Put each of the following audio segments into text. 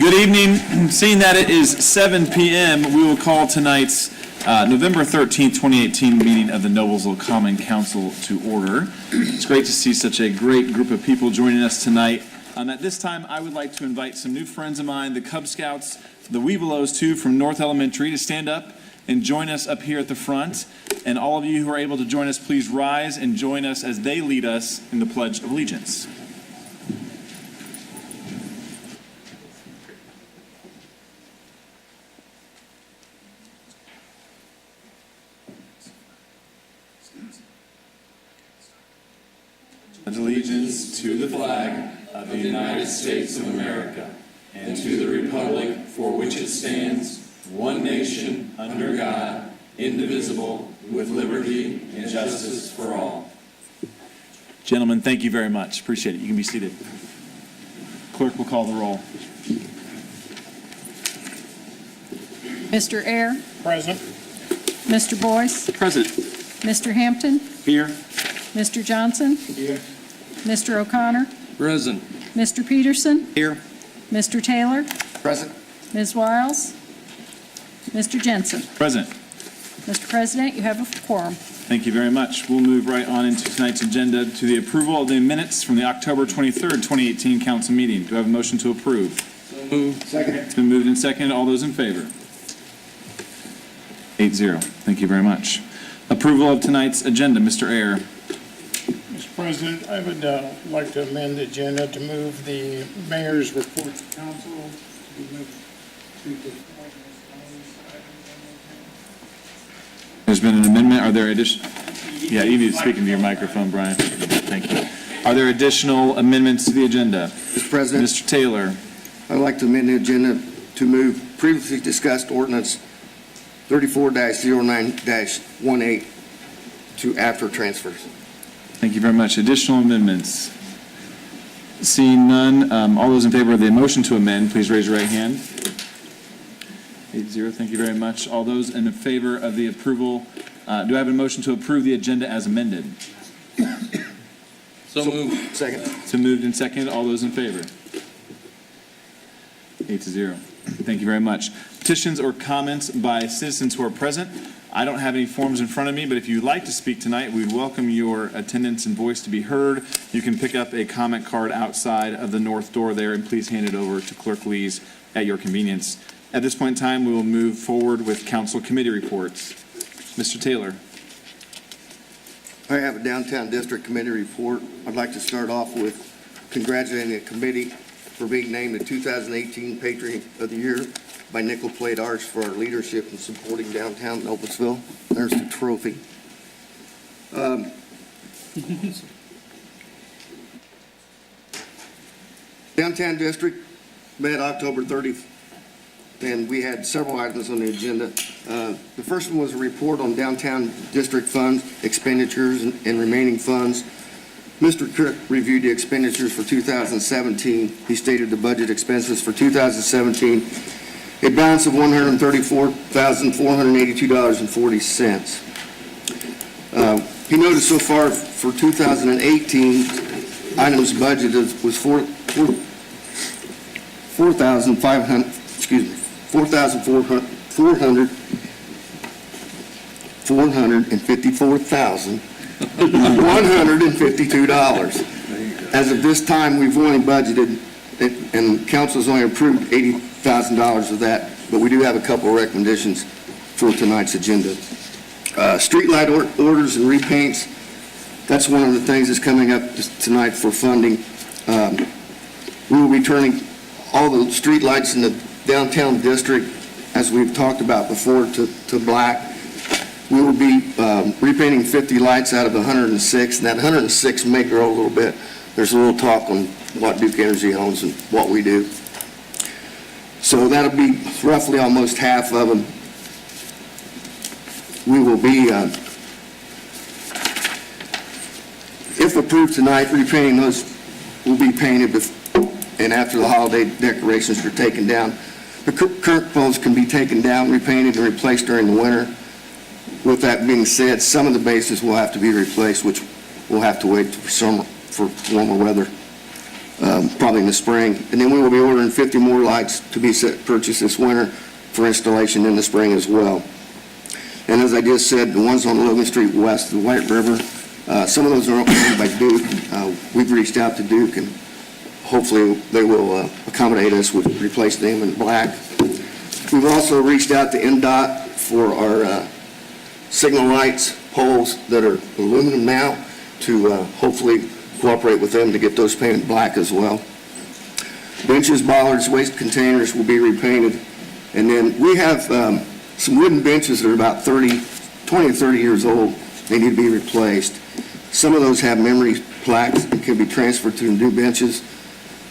Good evening. Seeing that it is 7 p.m., we will call tonight's November 13th, 2018 meeting of the Noblesville Common Council to order. It's great to see such a great group of people joining us tonight. At this time, I would like to invite some new friends of mine, the Cub Scouts, the Webelos too, from North Elementary, to stand up and join us up here at the front. And all of you who are able to join us, please rise and join us as they lead us in the Pledge of Allegiance. Allegiance to the flag of the United States of America and to the republic for which it stands, one nation, under God, indivisible, with liberty and justice for all. Gentlemen, thank you very much. Appreciate it. You can be seated. Clerk will call the roll. Mr. Ayre. Present. Mr. Boyce. Present. Mr. Hampton. Here. Mr. Johnson. Here. Mr. O'Connor. Present. Mr. Peterson. Here. Mr. Taylor. Present. Ms. Wiles. Mr. Jensen. Present. Mr. President, you have a quorum. Thank you very much. We'll move right on into tonight's agenda to the approval of the minutes from the October 23rd, 2018 council meeting. Do I have a motion to approve? So moved. Second. It's been moved and seconded. All those in favor? 8-0. Thank you very much. Approval of tonight's agenda. Mr. Ayre. Mr. President, I would like to amend the agenda to move the mayor's report to council to be moved to the. There's been an amendment. Are there additional? Yeah, you need to speak into your microphone, Brian. Thank you. Are there additional amendments to the agenda? Mr. President, Mr. Taylor. I'd like to amend the agenda to move previously discussed ordinance 34-09-18 to after transfers. Thank you very much. Additional amendments? Seeing none, all those in favor of the motion to amend, please raise your right hand. 8-0. Thank you very much. All those in favor of the approval, do I have a motion to approve the agenda as amended? So moved. Second. So moved and seconded. All those in favor? 8-0. Thank you very much. Petitions or comments by citizens who are present. I don't have any forms in front of me, but if you'd like to speak tonight, we'd welcome your attendance and voice to be heard. You can pick up a comment card outside of the north door there, and please hand it over to Clerk Lees at your convenience. At this point in time, we will move forward with council committee reports. Mr. Taylor. I have a downtown district committee report. I'd like to start off with congratulating the committee for being named the 2018 Patriot of the Year by Nickel Plate Arts for our leadership in supporting downtown Noblesville. There's the trophy. Downtown district met October 30th, and we had several items on the agenda. The first one was a report on downtown district funds, expenditures, and remaining funds. Mr. Cook reviewed the expenditures for 2017. He stated the budget expenses for 2017, a balance of $134,482.40. He noted so far for 2018, items budgeted was $454,152. As of this time, we've only budgeted, and council's only approved $80,000 of that, but we do have a couple of recommendations for tonight's agenda. Street light orders and repaints, that's one of the things that's coming up tonight for funding. We will be turning all the street lights in the downtown district, as we've talked about before, to black. We will be repainting 50 lights out of 106, and that 106 may grow a little bit. There's a little talk on what Duke Energy owns and what we do. So that'll be roughly almost half of them. We will be, if approved tonight, repainting those will be painted and after the holiday decorations are taken down. The current poles can be taken down, repainted, and replaced during the winter. With that being said, some of the bases will have to be replaced, which will have to wait for warmer weather. probably in the spring. And then we will be ordering 50 more lights to be purchased this winter for installation in the spring as well. And as I just said, the ones on Logan Street west of the White River, some of those are owned by Duke. We've reached out to Duke, and hopefully they will accommodate us with replacing them in black. We've also reached out to NDOT for our signal lights poles that are aluminum now to hopefully cooperate with them to get those painted black as well. Benches, bollards, waste containers will be repainted. And then we have some wooden benches that are about 20 to 30 years old. They need to be replaced. Some of those have memory plaques and can be transferred to new benches.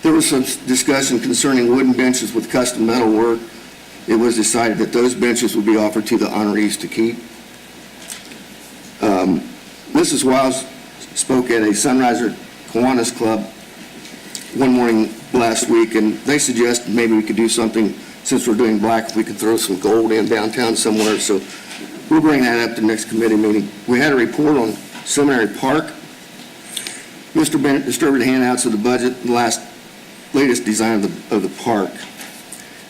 There was some discussion concerning wooden benches with custom metal work. It was decided that those benches would be offered to the honorees to keep. Mrs. Wiles spoke at a Sunriser Kiwanis Club one morning last week, and they suggested maybe we could do something, since we're doing black, if we could throw some gold in downtown somewhere. So we'll bring that up to the next committee meeting. We had a report on Seminary Park. Mr. Bennett distributed handouts of the budget, the latest design of the park.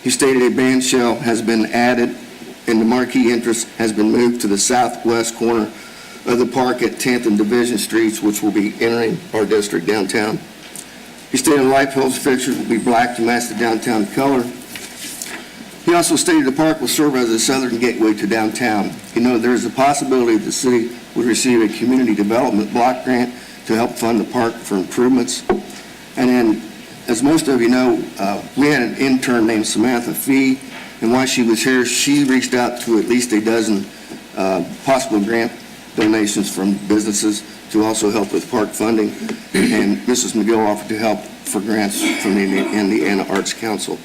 He stated a band shell has been added and the marquee entrance has been moved to the southwest corner of the park at 10th and Division Streets, which will be entering our district downtown. He stated light post fixtures will be black to match the downtown color. He also stated the park will serve as a southern gateway to downtown. He noted there is a possibility the city would receive a community development block grant to help fund the park for improvements. And then, as most of you know, we had an intern named Samantha Fee, and while she was here, she reached out to at least a dozen possible grant donations from businesses to also help with park funding, and Mrs. McGill offered to help for grants from the Indiana Arts Council.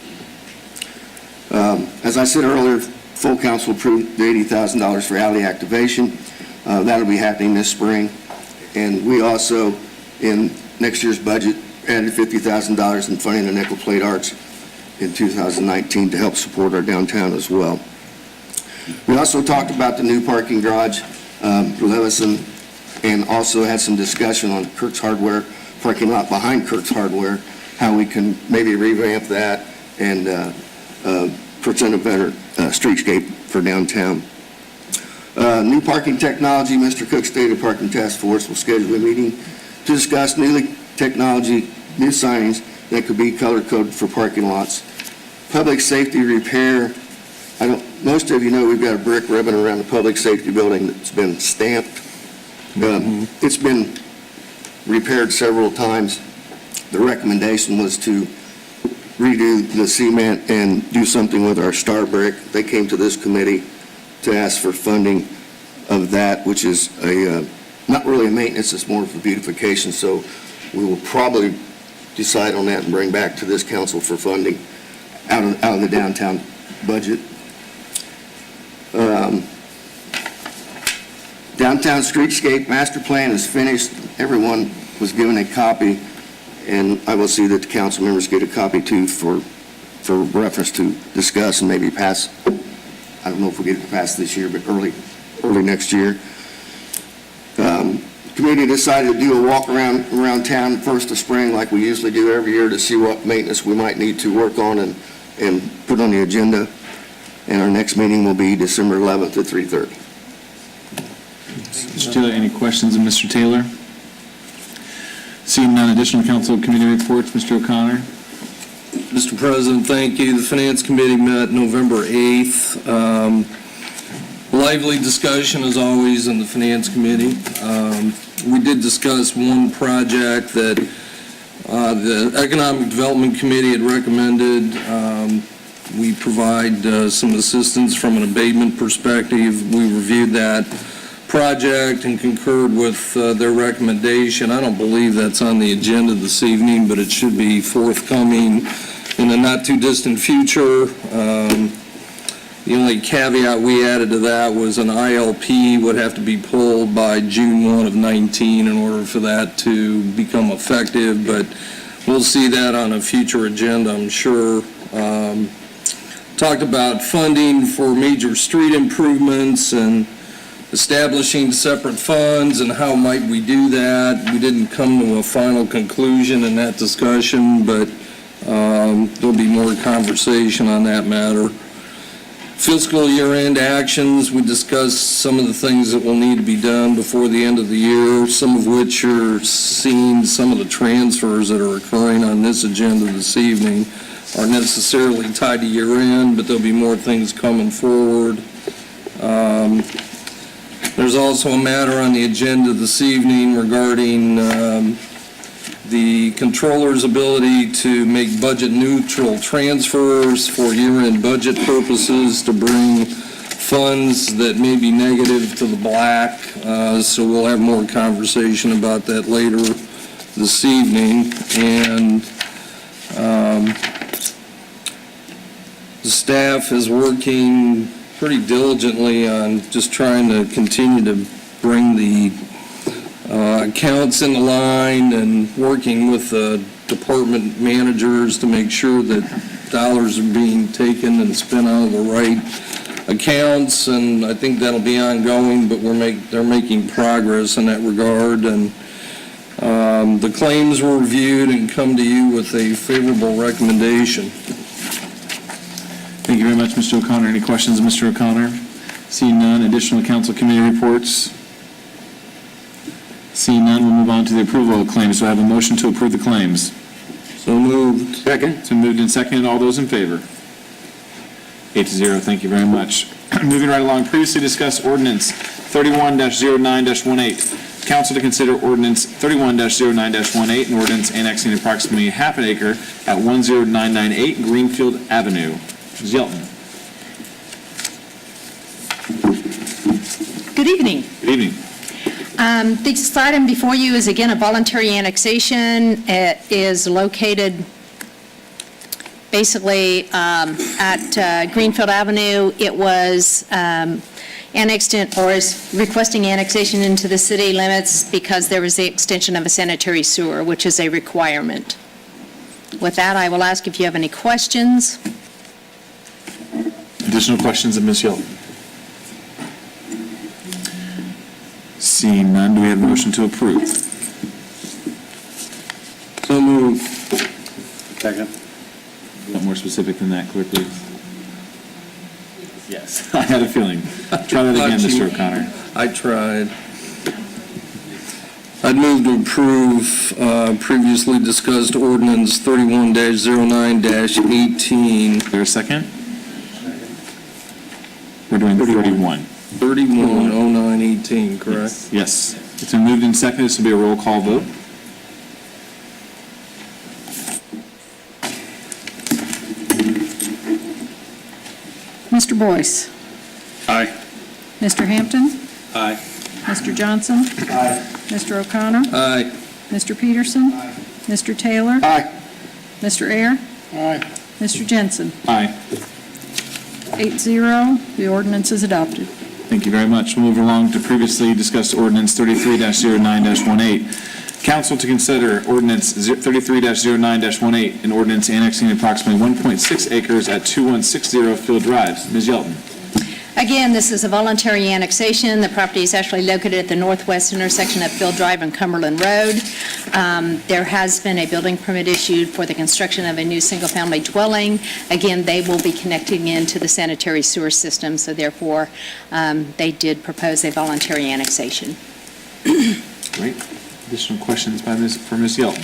As I said earlier, full council approved the $80,000 for alley activation. That'll be happening this spring, and we also, in next year's budget, added $50,000 in funding the nickel plate arts in 2019 to help support our downtown as well. We also talked about the new parking garage, Levison, and also had some discussion on Kirk's Hardware, parking lot behind Kirk's Hardware, how we can maybe revamp that and present a better streetscape for downtown. New parking technology, Mr. Cook stated Parking Task Force will schedule a meeting to discuss new technology, new signage that could be color-coded for parking lots. Public safety repair, most of you know we've got a brick ribbon around the public safety building that's been stamped. It's been repaired several times. The recommendation was to redo the cement and do something with our star brick. They came to this committee to ask for funding of that, which is not really a maintenance, it's more of a beautification. So we will probably decide on that and bring back to this council for funding out of the downtown budget. Downtown streetscape master plan is finished. Everyone was given a copy, and I will see that the council members get a copy too for reference to discuss and maybe pass. I don't know if we get it passed this year, but early next year. The committee decided to do a walk around town first of spring like we usually do every year to see what maintenance we might need to work on and put on the agenda. And our next meeting will be December 11th at 3:30. Mr. Taylor, any questions of Mr. Taylor? Seeing none, additional council committee reports, Mr. O'Connor. Mr. President, thank you. The Finance Committee met November 8th. Lively discussion, as always, in the Finance Committee. We did discuss one project that the Economic Development Committee had recommended. We provide some assistance from an abatement perspective. We reviewed that project and concurred with their recommendation. I don't believe that's on the agenda this evening, but it should be forthcoming in the not-too-distant future. The only caveat we added to that was an ILP would have to be pulled by June 1 of 19 in order for that to become effective, but we'll see that on a future agenda, I'm sure. Talked about funding for major street improvements and establishing separate funds and how might we do that. We didn't come to a final conclusion in that discussion, but there'll be more conversation on that matter. Fiscal year-end actions, we discussed some of the things that will need to be done before the end of the year, some of which are seen, some of the transfers that are occurring on this agenda this evening aren't necessarily tied to year-end, but there'll be more things coming forward. There's also a matter on the agenda this evening regarding the controller's ability to make budget-neutral transfers for year-end budget purposes to bring funds that may be negative to the black. So we'll have more conversation about that later this evening. And the staff is working pretty diligently on just trying to continue to bring the accounts in the line and working with the department managers to make sure that dollars are being taken and spent out of the right accounts, and I think that'll be ongoing, but they're making progress in that regard. And the claims were reviewed and come to you with a favorable recommendation. Thank you very much, Mr. O'Connor. Any questions, Mr. O'Connor? Seeing none, additional council committee reports? Seeing none, we'll move on to the approval of claims. Do I have a motion to approve the claims? So moved. Second. It's been moved and seconded. All those in favor? 8-0. Thank you very much. Moving right along, previously discussed ordinance 31-09-18. Council to consider ordinance 31-09-18, an ordinance annexing approximately half an acre at 10998 Greenfield Avenue. Ms. Yelton. Good evening. Good evening. This item before you is again a voluntary annexation. It is located basically at Greenfield Avenue. It was annexed in, or is requesting annexation into the city limits because there was the extension of a sanitary sewer, which is a requirement. With that, I will ask if you have any questions. Additional questions of Ms. Yelton? Seeing none, do we have a motion to approve? So moved. Second. A lot more specific than that, clerk, please. Yes, I had a feeling. Try that again, Mr. O'Connor. I tried. I'd move to approve previously discussed ordinance 31-09-18. Is there a second? We're doing 31. 31-09-18, correct? Yes. It's been moved and seconded. This will be a roll call vote. Mr. Boyce? Aye. Mr. Hampton? Aye. Mr. Johnson? Aye. Mr. O'Connor? Aye. Mr. Peterson? Mr. Taylor? Aye. Mr. Ayer? Aye. Mr. Jensen? Aye. 8-0, the ordinance is adopted. Thank you very much. We'll move along to previously discussed ordinance 33-09-18. Council to consider ordinance 33-09-18, an ordinance annexing approximately 1.6 acres at 2160 Field Drive. Ms. Yelton. Again, this is a voluntary annexation. The property is actually located at the northwest intersection of Field Drive and Cumberland Road. There has been a building permit issued for the construction of a new single-family dwelling. Again, they will be connecting into the sanitary sewer system, so therefore, they did propose a voluntary annexation. Great. Additional questions for Ms. Yelton?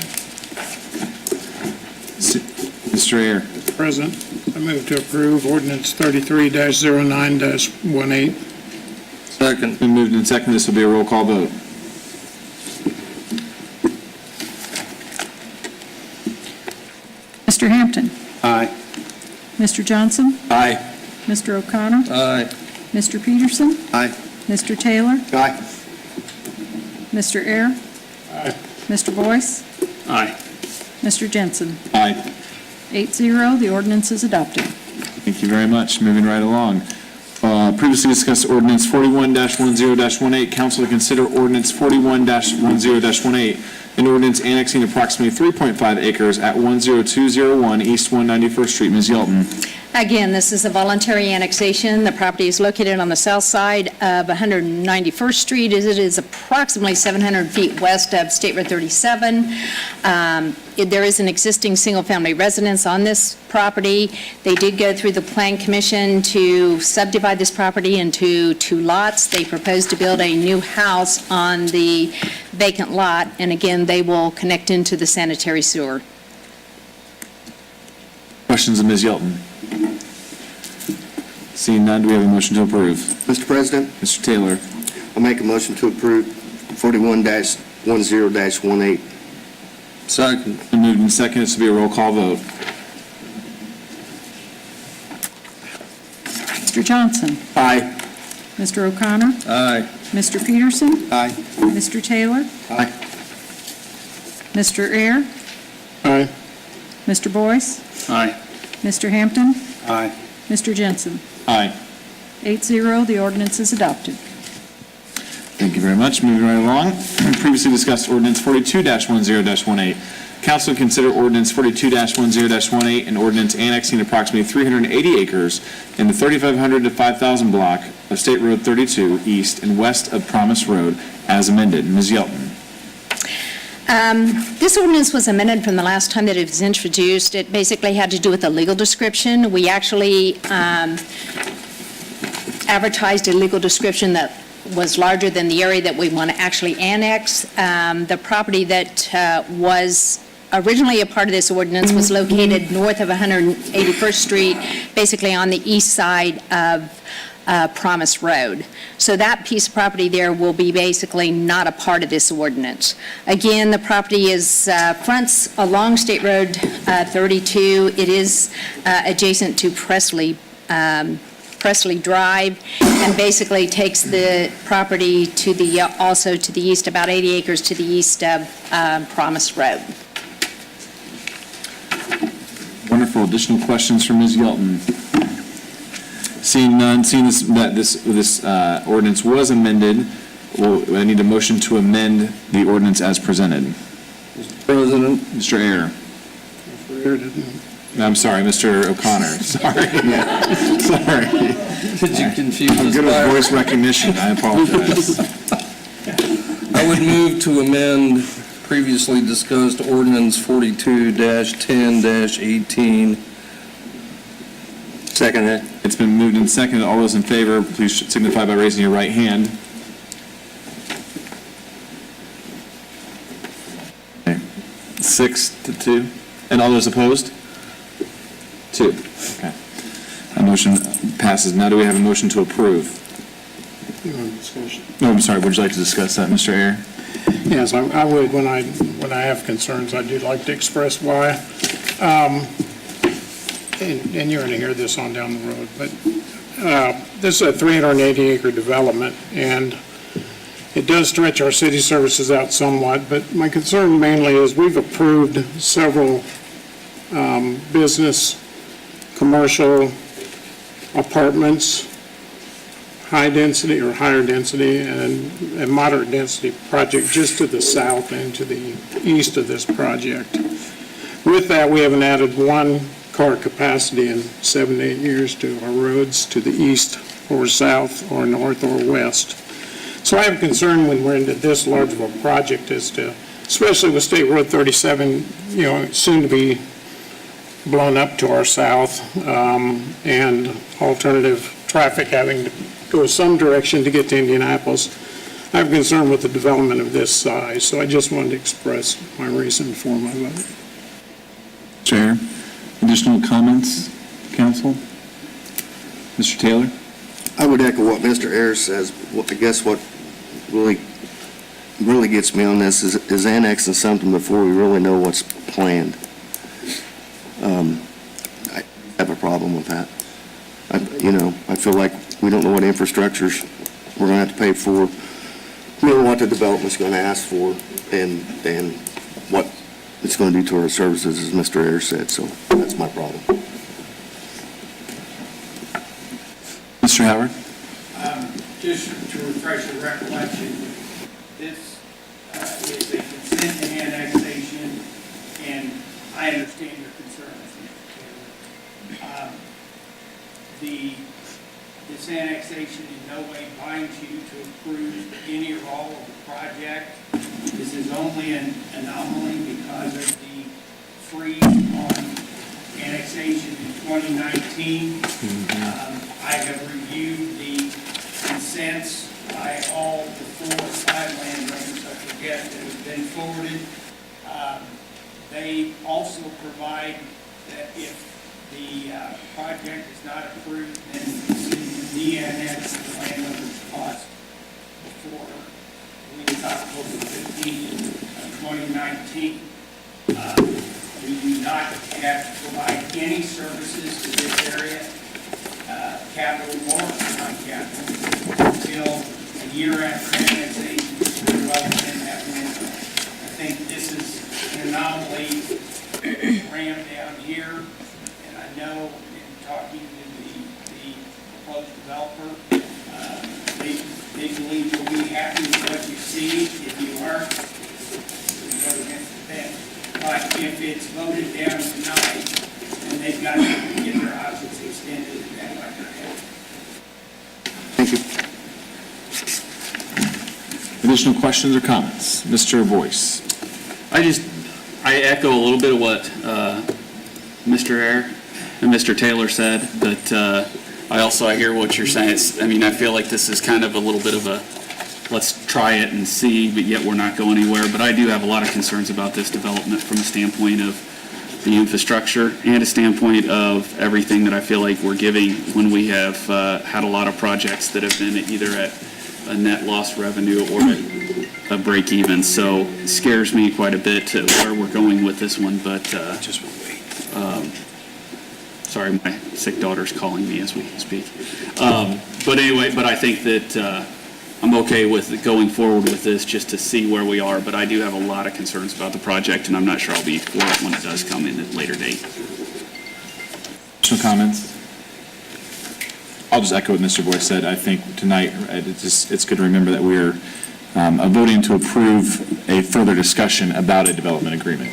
Mr. Ayer. President, I move to approve ordinance 33-09-18. Second. Been moved and seconded. This will be a roll call vote. Mr. Hampton? Aye. Mr. Johnson? Aye. Mr. O'Connor? Aye. Mr. Peterson? Aye. Mr. Taylor? Aye. Mr. Ayer? Aye. Mr. Boyce? Aye. Mr. Jensen? Aye. 8-0, the ordinance is adopted. Thank you very much. Moving right along. Previously discussed ordinance 41-10-18. Council to consider ordinance 41-10-18, an ordinance annexing approximately 3.5 acres at 10201 East 191st Street. Ms. Yelton. Again, this is a voluntary annexation. The property is located on the south side of 191st Street. It is approximately 700 feet west of State Road 37. There is an existing single-family residence on this property. They did go through the Plan Commission to subdivide this property into 2 lots. They propose to build a new house on the vacant lot, and again, they will connect into the sanitary sewer. Questions of Ms. Yelton? Seeing none, do we have a motion to approve? Mr. President, Mr. Taylor? I'll make a motion to approve 41-10-18. Second. Been moved and seconded. This will be a roll call vote. Mr. Johnson? Aye. Mr. O'Connor? Aye. Mr. Peterson? Aye. Mr. Taylor? Aye. Mr. Air? Aye. Mr. Boyce? Aye. Mr. Hampton? Aye. Mr. Jensen? Aye. 8-0, the ordinance is adopted. Thank you very much. Moving right along. Previously discussed ordinance 42-10-18. Council consider ordinance 42-10-18, an ordinance annexing approximately 380 acres in the 3,500 to 5,000 block of State Road 32 east and west of Promise Road as amended. Ms. Yelton. This ordinance was amended from the last time that it was introduced. It basically had to do with the legal description. We actually advertised a legal description that was larger than the area that we want to actually annex. The property that was originally a part of this ordinance was located north of 181st Street, basically on the east side of Promise Road. So that piece of property there will be basically not a part of this ordinance. Again, the property is fronts along State Road 32. It is adjacent to Presley Drive, and basically takes the property to the, also to the east, about 80 acres to the east of Promise Road. Wonderful. Additional questions from Ms. Yelton? Seeing none, seeing that this ordinance was amended, I need a motion to amend the ordinance as presented. President, Mr. Ayer. I'm sorry, Mr. O'Connor. Sorry. Sorry. did you confuse us? I'm good by- at voice recognition. I apologize. I would move to amend previously discussed ordinance 42-10-18. Second it. It's been moved and seconded. All those in favor, please signify by raising your right hand. Okay. 6-2. And all those opposed? 2. Okay. A motion passes. Now do we have a motion to approve? No, I'm sorry. Would you like to discuss that, Mr. Ayer? Yes, I would, when I have concerns, I do like to express why. And you're going to hear this on down the road, but this is a 380-acre development, and it does stretch our city services out somewhat, but my concern mainly is we've approved several business, commercial apartments, high density or higher density and a moderate density project just to the south and to the east of this project. With that, we haven't added one car capacity in 7 to 8 years to our roads to the east or south or north or west. So I have concern when we're into this large of a project as to, especially with State Road 37, soon to be blown up to our south, and alternative traffic having to go some direction to get to Indianapolis. I have concern with the development of this size, so I just wanted to express my reason for my vote. Chair, additional comments, council? Mr. Taylor? I would echo what Mr. Ayers says. I guess what really gets me on this is annexing something before we really know what's planned. I have a problem with that. I feel like we don't know what infrastructures we're going to have to pay for. We don't know what the development's going to ask for and what it's going to do to our services, as Mr. Ayers said, so that's my problem. Mr. Howard? Just to refresh your recollection, this is a consent annexation, and I understand your concerns, Mr. Taylor. this annexation in no way binds you to approve any or all of the project. This is only an anomaly because of the freeze on annexation in 2019. I have reviewed the consents by all the 4 or 5 landowners, I forget, that have been forwarded. They also provide that if the project is not approved, then de-annex the landowner's cost before October 15th of 2019. We do not have to provide any services to this area, capital or non-capital, until a year after annexation, we're well within that window. I think this is an anomaly rammed down here, and I know in talking to the proposed developer, they believe you'll be happy with what you see. If you aren't, we go against the fence. But if it's voted down tonight, then they've got to get their options extended, and that's not going to happen. Thank you. Additional questions or comments? Mr. Boyce? I echo a little bit of what Mr. Ayer and Mr. Taylor said, but I hear what you're saying. I feel like this is kind of a little bit of a, let's try it and see, but yet we're not going anywhere. But I do have a lot of concerns about this development from a standpoint of the infrastructure and a standpoint of everything that I feel like we're giving when we have had a lot of projects that have been either at a net loss revenue or at a break even. So it scares me quite a bit to where we're going with this one, but sorry, my sick daughter's calling me as we speak. But anyway, I think that I'm okay with going forward with this just to see where we are, but I do have a lot of concerns about the project, and I'm not sure I'll be for it when it does come in at a later date. Additional comments? I'll just echo what Mr. Boyce said. I think tonight, it's good to remember that we're voting to approve a further discussion about a development agreement.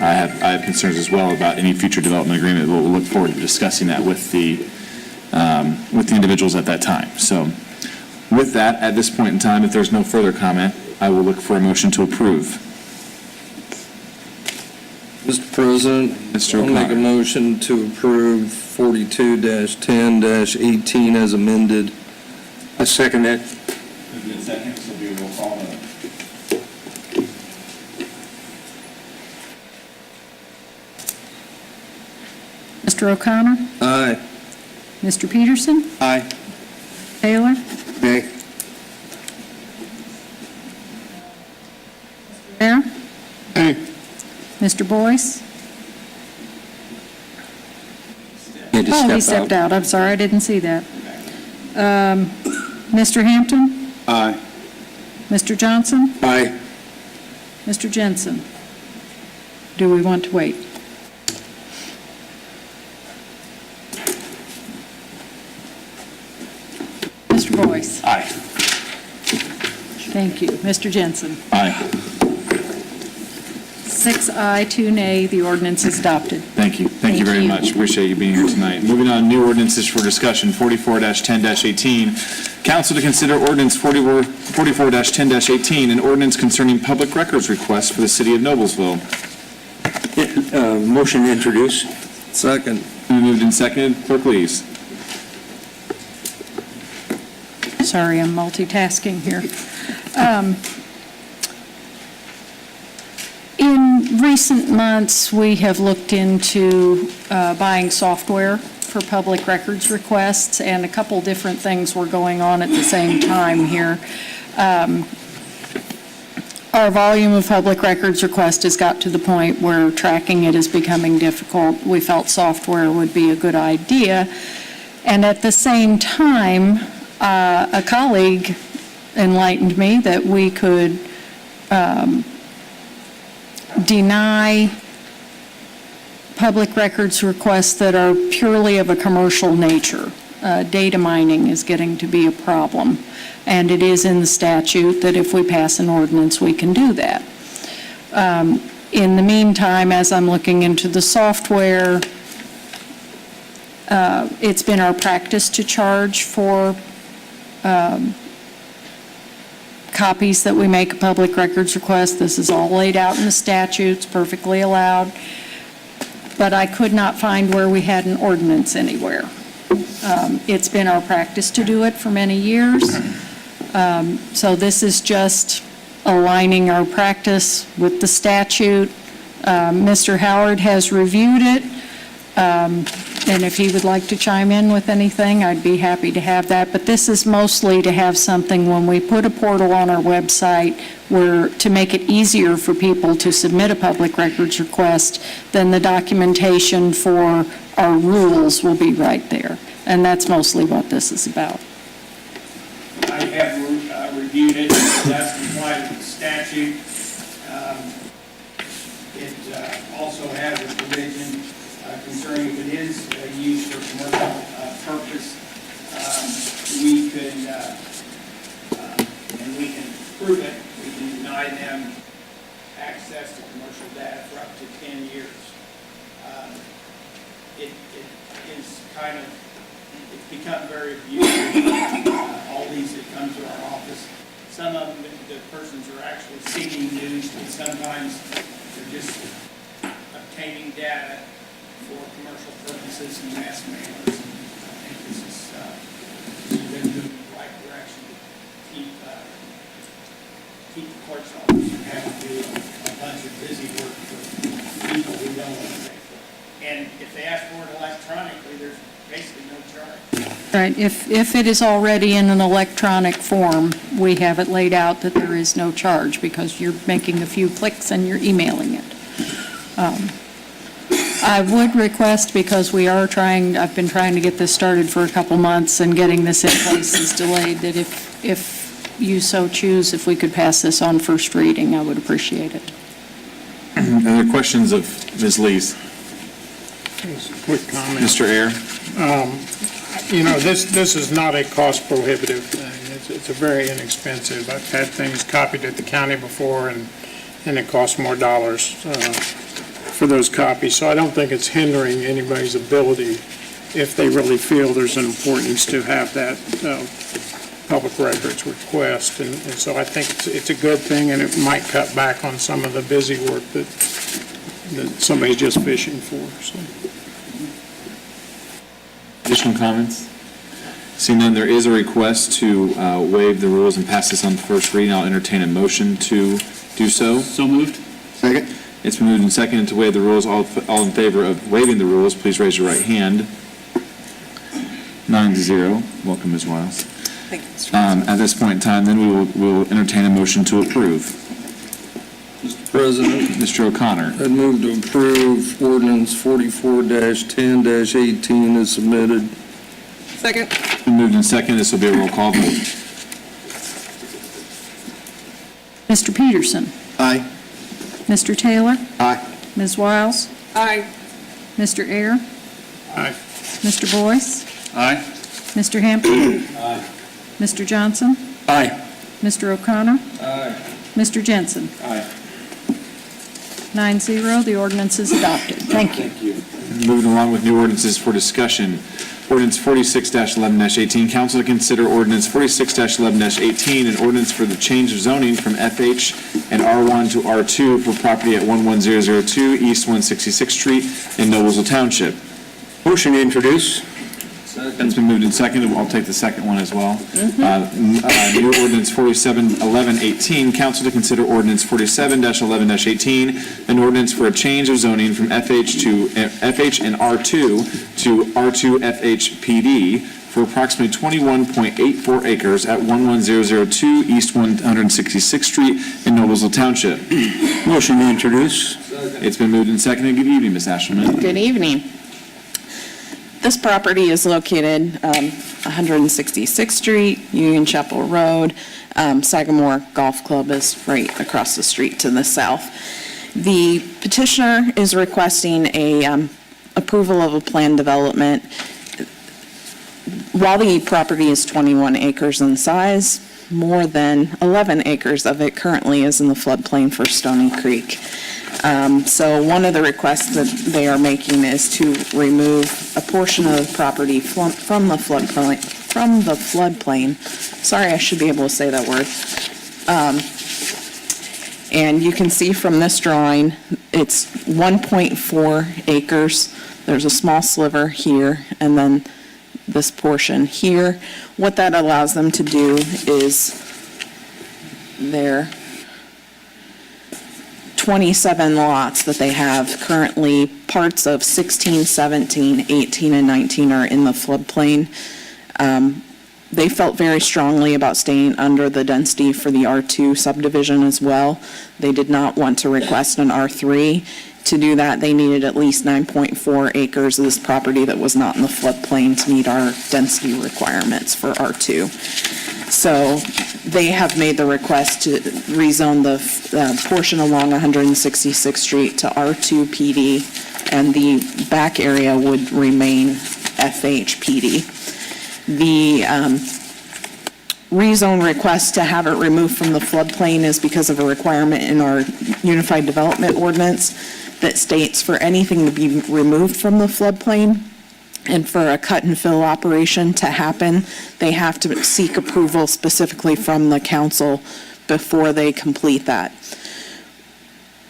I have concerns as well about any future development agreement. We'll look forward to discussing that with the individuals at that time. So with that, at this point in time, if there's no further comment, I will look for a motion to approve. Mr. President, Mr. I'll make a O'Connor. motion to approve 42-10-18 as amended. I second that. Second, this will be a roll call vote. Mr. O'Connor? Aye. Mr. Peterson? Aye. Taylor? Nay. Ayer? Hey, Mr. Boyce? had to Oh, he step stepped out. I'm sorry, I didn't see that. Mr. Hampton? Aye. Mr. Johnson? Aye. Mr. Jensen? Do we want to wait? Mr. Boyce? Aye. Thank you. Mr. Jensen? Aye. 6 aye, 2 nay, the ordinance is adopted. Thank you. Thank you very Thank you. much. Appreciate you being here tonight. Moving on, new ordinances for discussion, 44-10-18. Council to consider ordinance 44-10-18, an ordinance concerning public records requests for the city of Noblesville. Motion to introduce. Second. Been moved and seconded. Clerk, please. Sorry, I'm multitasking here. In recent months, we have looked into buying software for public records requests, and a couple different things were going on at the same time here. Our volume of public records requests has got to the point where tracking it is becoming difficult. We felt software would be a good idea. And at the same time, a colleague enlightened me that we could deny public records requests that are purely of a commercial nature. Data mining is getting to be a problem, and it is in the statute that if we pass an ordinance, we can do that. In the meantime, as I'm looking into the software, It's been our practice to charge for copies that we make a public records request. This is all laid out in the statutes, perfectly allowed. But I could not find where we had an ordinance anywhere. It's been our practice to do it for many years. So this is just aligning our practice with the statute. Mr. Howard has reviewed it, and if he would like to chime in with anything, I'd be happy to have that. But this is mostly to have something when we put a portal on our website where, to make it easier for people to submit a public records request, then the documentation for our rules will be right there. And that's mostly what this is about. I have reviewed it, that's compliant with the statute. It also has a provision concerning if it is used for commercial purpose, we could, and we can prove it, we can deny them access to commercial data for up to 10 years. It is kind of, it's become very abusive, all these that come to our office. Some of them, the persons are actually seeking news, but sometimes they're just obtaining data for commercial purposes and mass mailers. I think this is been moving in the right direction to keep the clerk's office from having to do a bunch of busy work for people who don't want to pay for it. And if they ask for it electronically, there's basically no charge. Right, if it is already in an electronic form, we have it laid out that there is no charge because you're making a few clicks and you're emailing it. I would request, because I've been trying to get this started for a couple months and getting this in place is delayed, that if you so choose, if we could pass this on first reading, I would appreciate it. Other questions of Ms. Lees? Just a quick comment. Mr. Ayer? You know, this is not a cost prohibitive thing. It's a very inexpensive. I've had things copied at the county before, and it costs more dollars for those copies. So I don't think it's hindering anybody's ability if they really feel there's an importance to have that public records request. And so I think it's a good thing, and it might cut back on some of the busy work that somebody's just fishing for. So. Additional comments? Seeing none, there is a request to waive the rules and pass this on first reading. I'll entertain a motion to do so. So moved. Second? It's been moved and seconded to waive the rules. All in favor of waiving the rules, please raise your right hand. 9-0. Welcome, Ms. Wiles. Thank you, Mr. President. At this point in time, then we will entertain a motion to approve. Mr. President, Mr. O'Connor. I'd move to approve ordinance 44-10-18 as submitted. Second. It's been moved and seconded. This will be a roll call vote. Mr. Peterson? Aye. Mr. Taylor? Aye. Ms. Wiles? Aye. Mr. Ayer? Aye. Mr. Boyce? Aye. Mr. Hampton? Mr. Johnson? Aye. Mr. O'Connor? Aye. Mr. Jensen? Aye. 9-0, the ordinance is adopted. Thank you. Moving along with new ordinances for discussion. Ordinance 46-11-18, council to consider ordinance 46-11-18, an ordinance for the change of zoning from FH and R1 to R2 for property at 11002 East 166th Street in Noblesville Township. Motion to introduce. It's been moved and seconded. I'll take the second one as well. New ordinance 47-11-18, council to consider ordinance 47-11-18, an ordinance for a change of zoning from FH and R2 to R2 FH PD for approximately 21.84 acres at 11002 East 166th Street in Noblesville Township. Motion to introduce. It's been moved and seconded. Good evening, Ms. Asherman. Good evening. This property is located 166th Street, Union Chapel Road. Sagamore Golf Club is right across the street to the south. The petitioner is requesting a approval of a plan development. While the property is 21 acres in size, more than 11 acres of it currently is in the floodplain for Stony Creek. So one of the requests that they are making is to remove a portion of the property from the floodplain. Sorry, I should be able to say that word. And you can see from this drawing, it's 1.4 acres. There's a small sliver here, and then this portion here. What that allows them to do is their 27 lots that they have currently, parts of 16, 17, 18, and 19 are in the floodplain. They felt very strongly about staying under the density for the R2 subdivision as well. They did not want to request an R3. To do that, they needed at least 9.4 acres of this property that was not in the floodplain to meet our density requirements for R2. So they have made the request to rezone the portion along 166th Street to R2 PD, and the back area would remain FH PD. The rezone request to have it removed from the floodplain is because of a requirement in our Unified Development Ordinance that states for anything to be removed from the floodplain and for a cut and fill operation to happen, they have to seek approval specifically from the council before they complete that.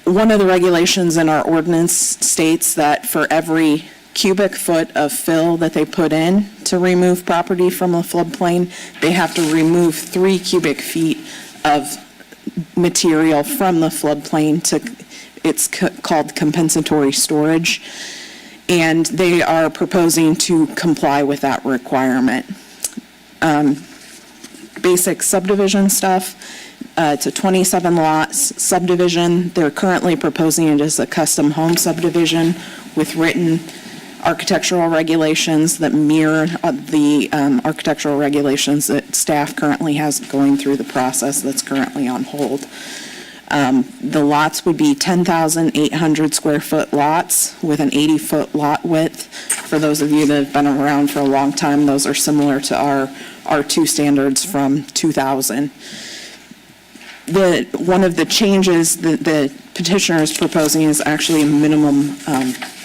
One of the regulations in our ordinance states that for every cubic foot of fill that they put in to remove property from a floodplain, they have to remove 3 cubic feet of material from the floodplain it's called compensatory storage, and they are proposing to comply with that requirement. Basic subdivision stuff, it's a 27 lots subdivision. They're currently proposing it as a custom home subdivision with written architectural regulations that mirror the architectural regulations that staff currently has going through the process that's currently on hold. The lots would be 10,800 square foot lots with an 80-foot lot width. For those of you that have been around for a long time, those are similar to our R2 standards from 2000. One of the changes that the petitioner is proposing is actually a minimum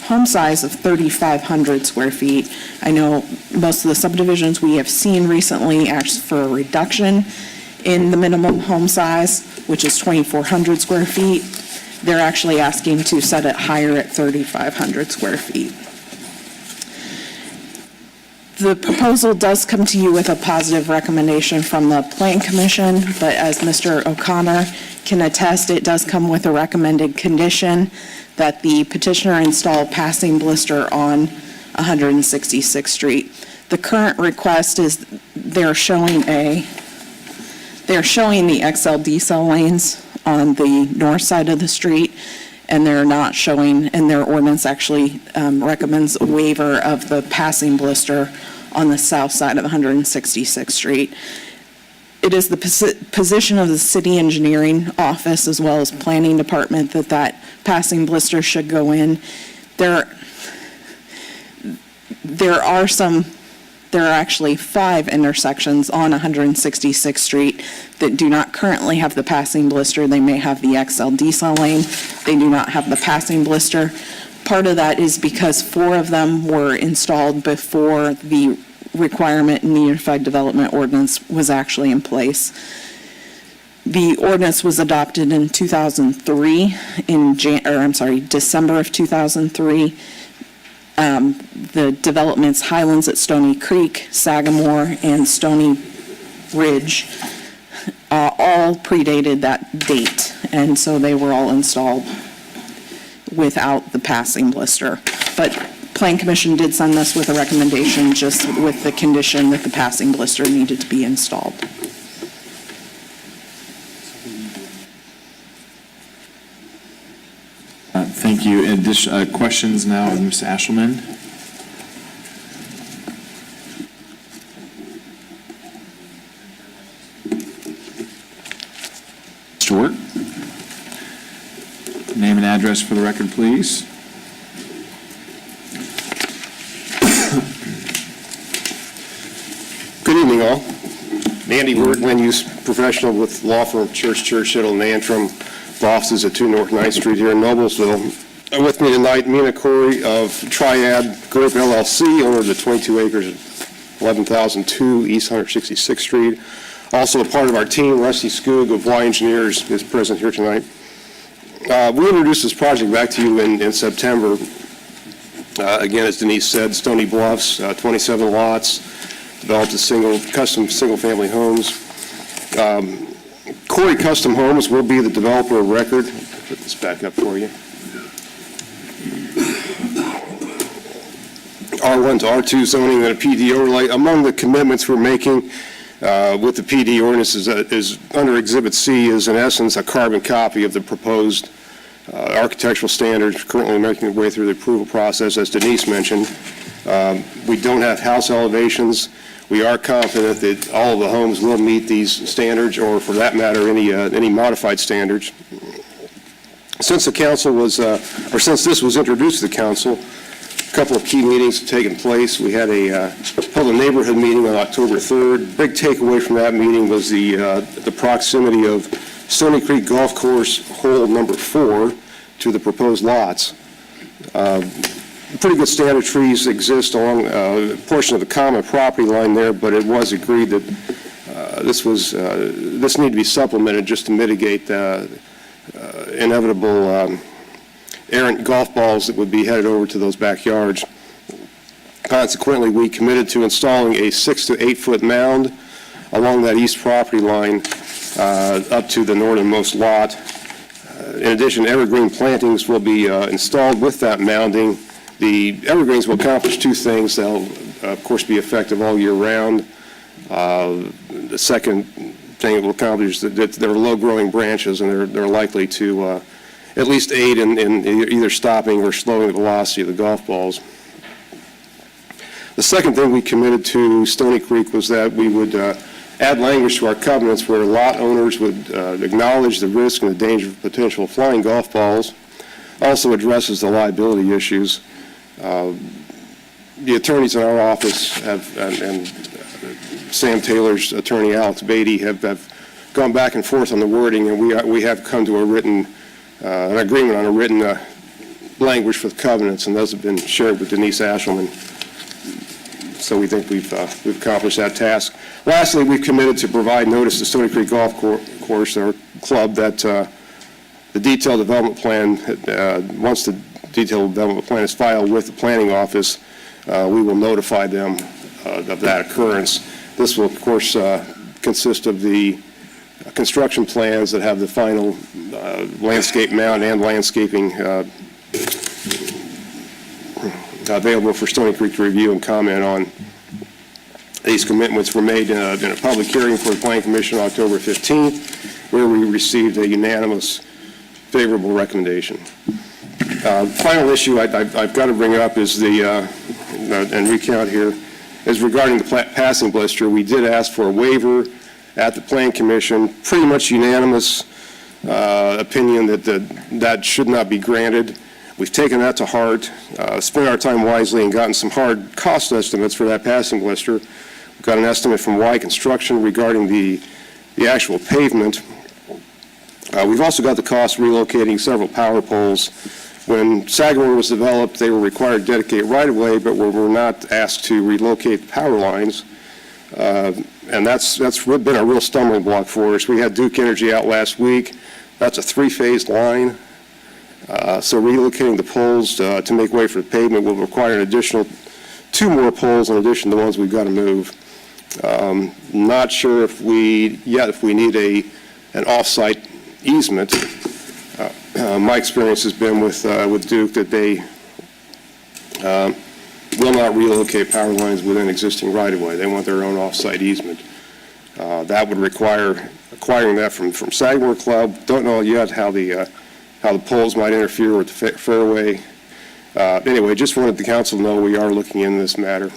home size of 3,500 square feet. I know most of the subdivisions we have seen recently asked for a reduction in the minimum home size, which is 2,400 square feet. They're actually asking to set it higher at 3,500 square feet. The proposal does come to you with a positive recommendation from the Plan Commission, but as Mr. O'Connor can attest, it does come with a recommended condition that the petitioner install a passing blister on 166th Street. The current request is they're showing the XL decel lanes on the north side of the street, and they're not showing, and their ordinance actually recommends a waiver of the passing blister on the south side of 166th Street. It is the position of the city engineering office as well as planning department that passing blister should go in. There are actually 5 intersections on 166th Street that do not currently have the passing blister. They may have the XL decel lane. They do not have the passing blister. Part of that is because 4 of them were installed before the requirement in the Unified Development Ordinance was actually in place. The ordinance was adopted in 2003, December of 2003. The developments Highlands at Stony Creek, Sagamore, and Stony Ridge all predated that date, and so they were all installed without the passing blister. But Plan Commission did send us with a recommendation just with the condition that the passing blister needed to be installed. Thank you. Questions now of Ms. Ashelman? Stewart? Name and address for the record, please. Good evening, all. Andy Word, land use professional with law firm Church, Shittle, and Antrim. municipal offices at 2 North 9th Street here in Noblesville. With me tonight, Mina Corey of Triad Group LLC, owner of the 22 acres at 11,002 East 166th Street. Also a part of our team, Rusty Skoog of Y Engineers is present here tonight. We introduced this project back to you in September. Again, as Denise said, Stony Bluffs, 27 lots, developed as custom single-family homes. Corey Custom Homes will be the developer of record. Put this back up for you. R1 to R2 zoning and a PD overlay. Among the commitments we're making with the PD ordinance is under Exhibit C is in essence a carbon copy of the proposed architectural standards currently making their way through the approval process, as Denise mentioned. We don't have house elevations. We are confident that all of the homes will meet these standards, or for that matter, any modified standards. Since the council was, or since this was introduced to the council, a couple of key meetings have taken place. We had held a neighborhood meeting on October 3rd. Big takeaway from that meeting was the proximity of Stony Creek Golf Course hole number 4 to the proposed lots. Pretty good standard trees exist along a portion of the common property line there, but it was agreed that this needed to be supplemented just to mitigate inevitable errant golf balls that would be headed over to those backyards. Consequently, we committed to installing a 6 to 8 foot mound along that east property line up to the northernmost lot. In addition, evergreen plantings will be installed with that mounding. The evergreens will accomplish two things. They'll, of course, be effective all year round. The second thing it will accomplish is that they're low-growing branches, and they're likely to at least aid in either stopping or slowing the velocity of the golf balls. The second thing we committed to Stony Creek was that we would add language to our covenants where lot owners would acknowledge the risk and the danger of potential flying golf balls. Also addresses the liability issues. The attorneys in our office and Sam Taylor's attorney, Alex Beatty, have gone back and forth on the wording, and we have come to an agreement on a written language for the covenants, and those have been shared with Denise Ashelman. So we think we've accomplished that task. Lastly, we've committed to provide notice to Stony Creek Golf Course, our club, that the detailed development plan, once the detailed development plan is filed with the planning office, we will notify them of that occurrence. This will, of course, consist of the construction plans that have the final landscape mound and landscaping available for Stony Creek to review and comment on. These commitments were made in a public hearing for the Planning Commission on October 15th, where we received a unanimous favorable recommendation. Final issue I've got to bring up is and recount here, is regarding the passing blister. We did ask for a waiver at the Planning Commission, pretty much unanimous opinion that should not be granted. We've taken that to heart, spent our time wisely, and gotten some hard cost estimates for that passing blister. We've got an estimate from Y Construction regarding the actual pavement. We've also got the cost of relocating several power poles. When Sagamore was developed, they were required to dedicate right-of-way, but were not asked to relocate the power lines. And that's been a real stumbling block for us. We had Duke Energy out last week. That's a 3-phase line. So relocating the poles to make way for the pavement will require an additional 2 more poles in addition to the ones we've got to move. Not sure if we need an off-site easement. My experience has been with Duke that they will not relocate power lines within existing right-of-way. They want their own off-site easement. That would require acquiring that from Sagamore Club. Don't know yet how the poles might interfere with the fairway. Anyway, just wanted the council to know we are looking into this matter.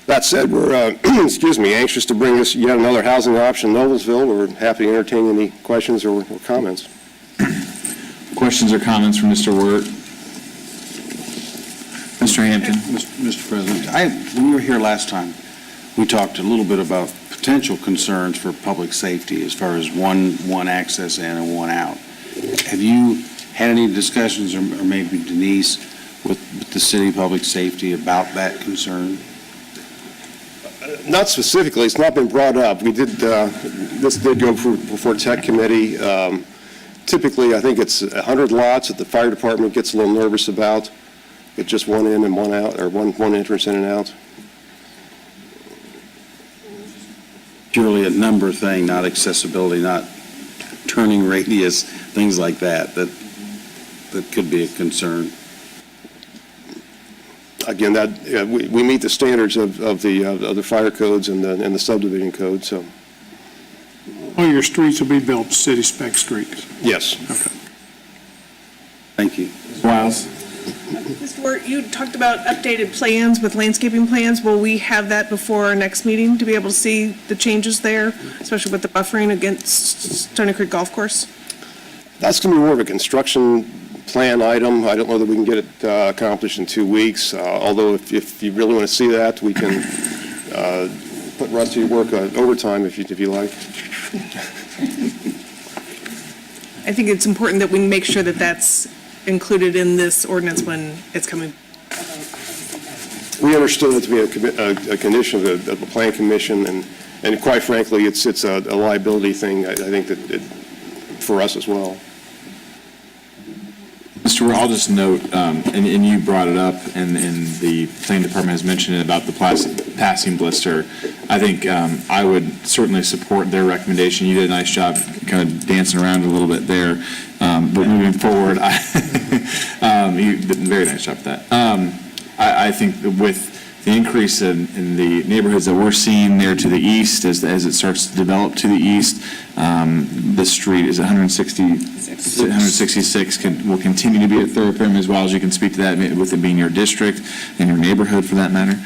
That said, we're anxious to bring this yet another housing option in Noblesville. We're happy to entertain any questions or comments. Questions or comments from Mr. Wirt? Mr. Hampton? Mr. President, when we were here last time, we talked a little bit about potential concerns for public safety as far as one access in and one out. Have you had any discussions, or maybe Denise, with the city public safety about that concern? Not specifically, it's not been brought up. We did, this did go before Tech Committee. Typically, I think it's 100 lots that the fire department gets a little nervous about. It's just one in and one out, or one entrance in and out. Purely a number thing, not accessibility, not turning radius, things like that could be a concern. Again, we meet the standards of the fire codes and the subdivision code, so, All your streets will be built city spec streets. yes. Okay. Thank you. Wiles? Mr. Wirt, you talked about updated plans with landscaping plans. Will we have that before our next meeting to be able to see the changes there, especially with the buffering against Stony Creek Golf Course? That's going to be more of a construction plan item. I don't know that we can get it accomplished in 2 weeks, although if you really want to see that, we can put Rusty to work overtime if you like. I think it's important that we make sure that that's included in this ordinance when it's coming. We understood it to be a condition of the Plan Commission, and quite frankly, it's a liability thing, I think, for us as well. Mr. Ware, I'll just note, and you brought it up, and the planning department has mentioned it about the passing blister. I think I would certainly support their recommendation. You did a nice job kind of dancing around a little bit there, but moving forward, you did a very nice job with that. I think that with the increase in the neighborhoods that we're seeing there to the east, as it starts to develop to the east, the street is 166 will continue to be a thoroughfare, as well as you can speak to that with it being your district and your neighborhood for that matter.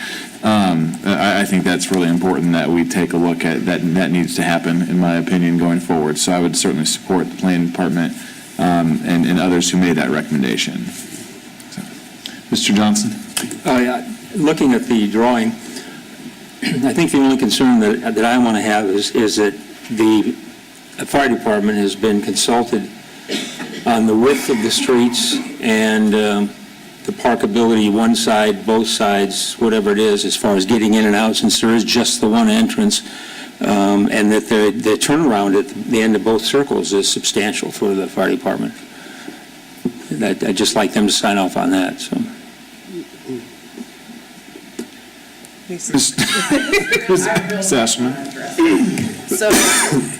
I think that's really important that we take a look at that. That needs to happen, in my opinion, going forward. So I would certainly support the planning department and others who made that recommendation. So, Mr. Johnson? Looking at the drawing, I think the only concern that I want to have is that the fire department has been consulted on the width of the streets and the parkability, one side, both sides, whatever it is, as far as getting in and out, since there is just the one entrance, and that the turnaround at the end of both circles is substantial for the fire department. I'd just like them to sign off on that, so. Sashman? So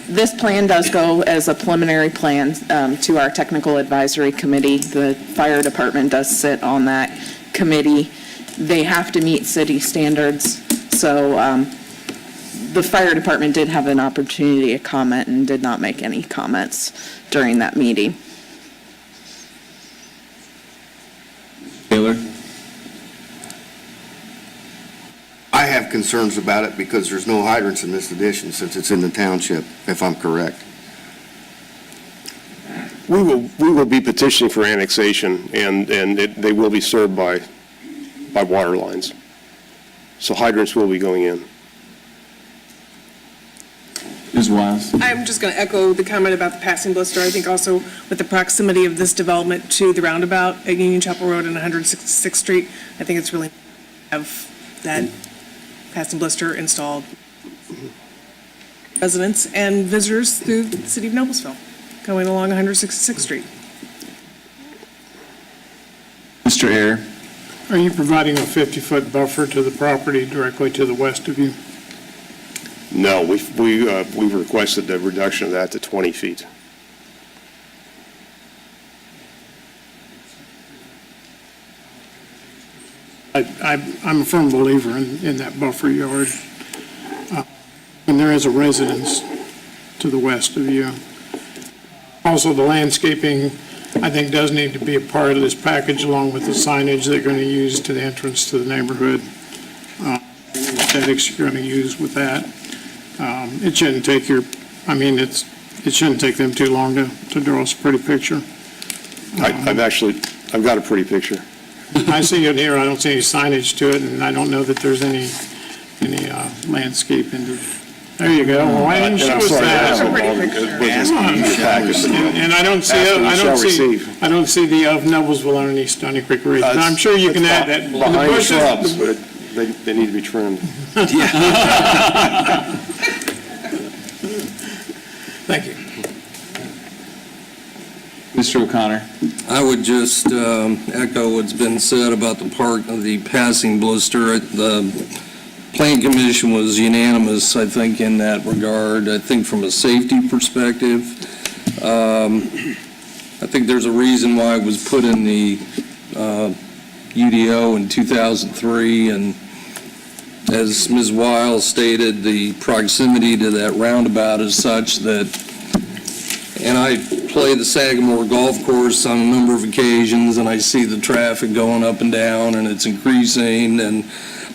this plan does go as a preliminary plan to our technical advisory committee. The fire department does sit on that committee. They have to meet city standards, so the fire department did have an opportunity to comment and did not make any comments during that meeting. Taylor? I have concerns about it because there's no hydrants in this addition since it's in the township, if I'm correct. We will be petitioning for annexation, and they will be served by water lines. So hydrants will be going in. Ms. Wiles? I'm just going to echo the comment about the passing blister. I think also with the proximity of this development to the roundabout at Union Chapel Road and 166th Street, I think it's really have that passing blister installed. Residents and visitors through the city of Noblesville going along 166th Street. Mr. Ayers? Are you providing a 50-foot buffer to the property directly to the west of you? No, we've requested a reduction of that to 20 feet. I'm a firm believer in that buffer yard. And there is a residence to the west of you. Also, the landscaping, I think, does need to be a part of this package along with the signage they're going to use to the entrance to the neighborhood. Aesthetics you're going to use with that. It shouldn't take it shouldn't take them too long to draw us a pretty picture. I've got a pretty picture. I see it here, I don't see any signage to it, and I don't know that there's any landscape into There you go. Well, why didn't you And show I'm us sorry, that? that's And I don't see, Ask and you shall receive. I don't see the of Noblesville underneath Stony Creek Ridge. But I'm sure you can add that. The Behind bushes- shrubs, but they need to be trimmed. Thank you. Mr. O'Connor? I would just echo what's been said about the passing blister. The Plan Commission was unanimous, I think, in that regard. I think from a safety perspective, I think there's a reason why it was put in the UDO in 2003, and as Ms. Wiles stated, the proximity to that roundabout is such that, and I play the Sagamore Golf Course on a number of occasions, and I see the traffic going up and down, and it's increasing, and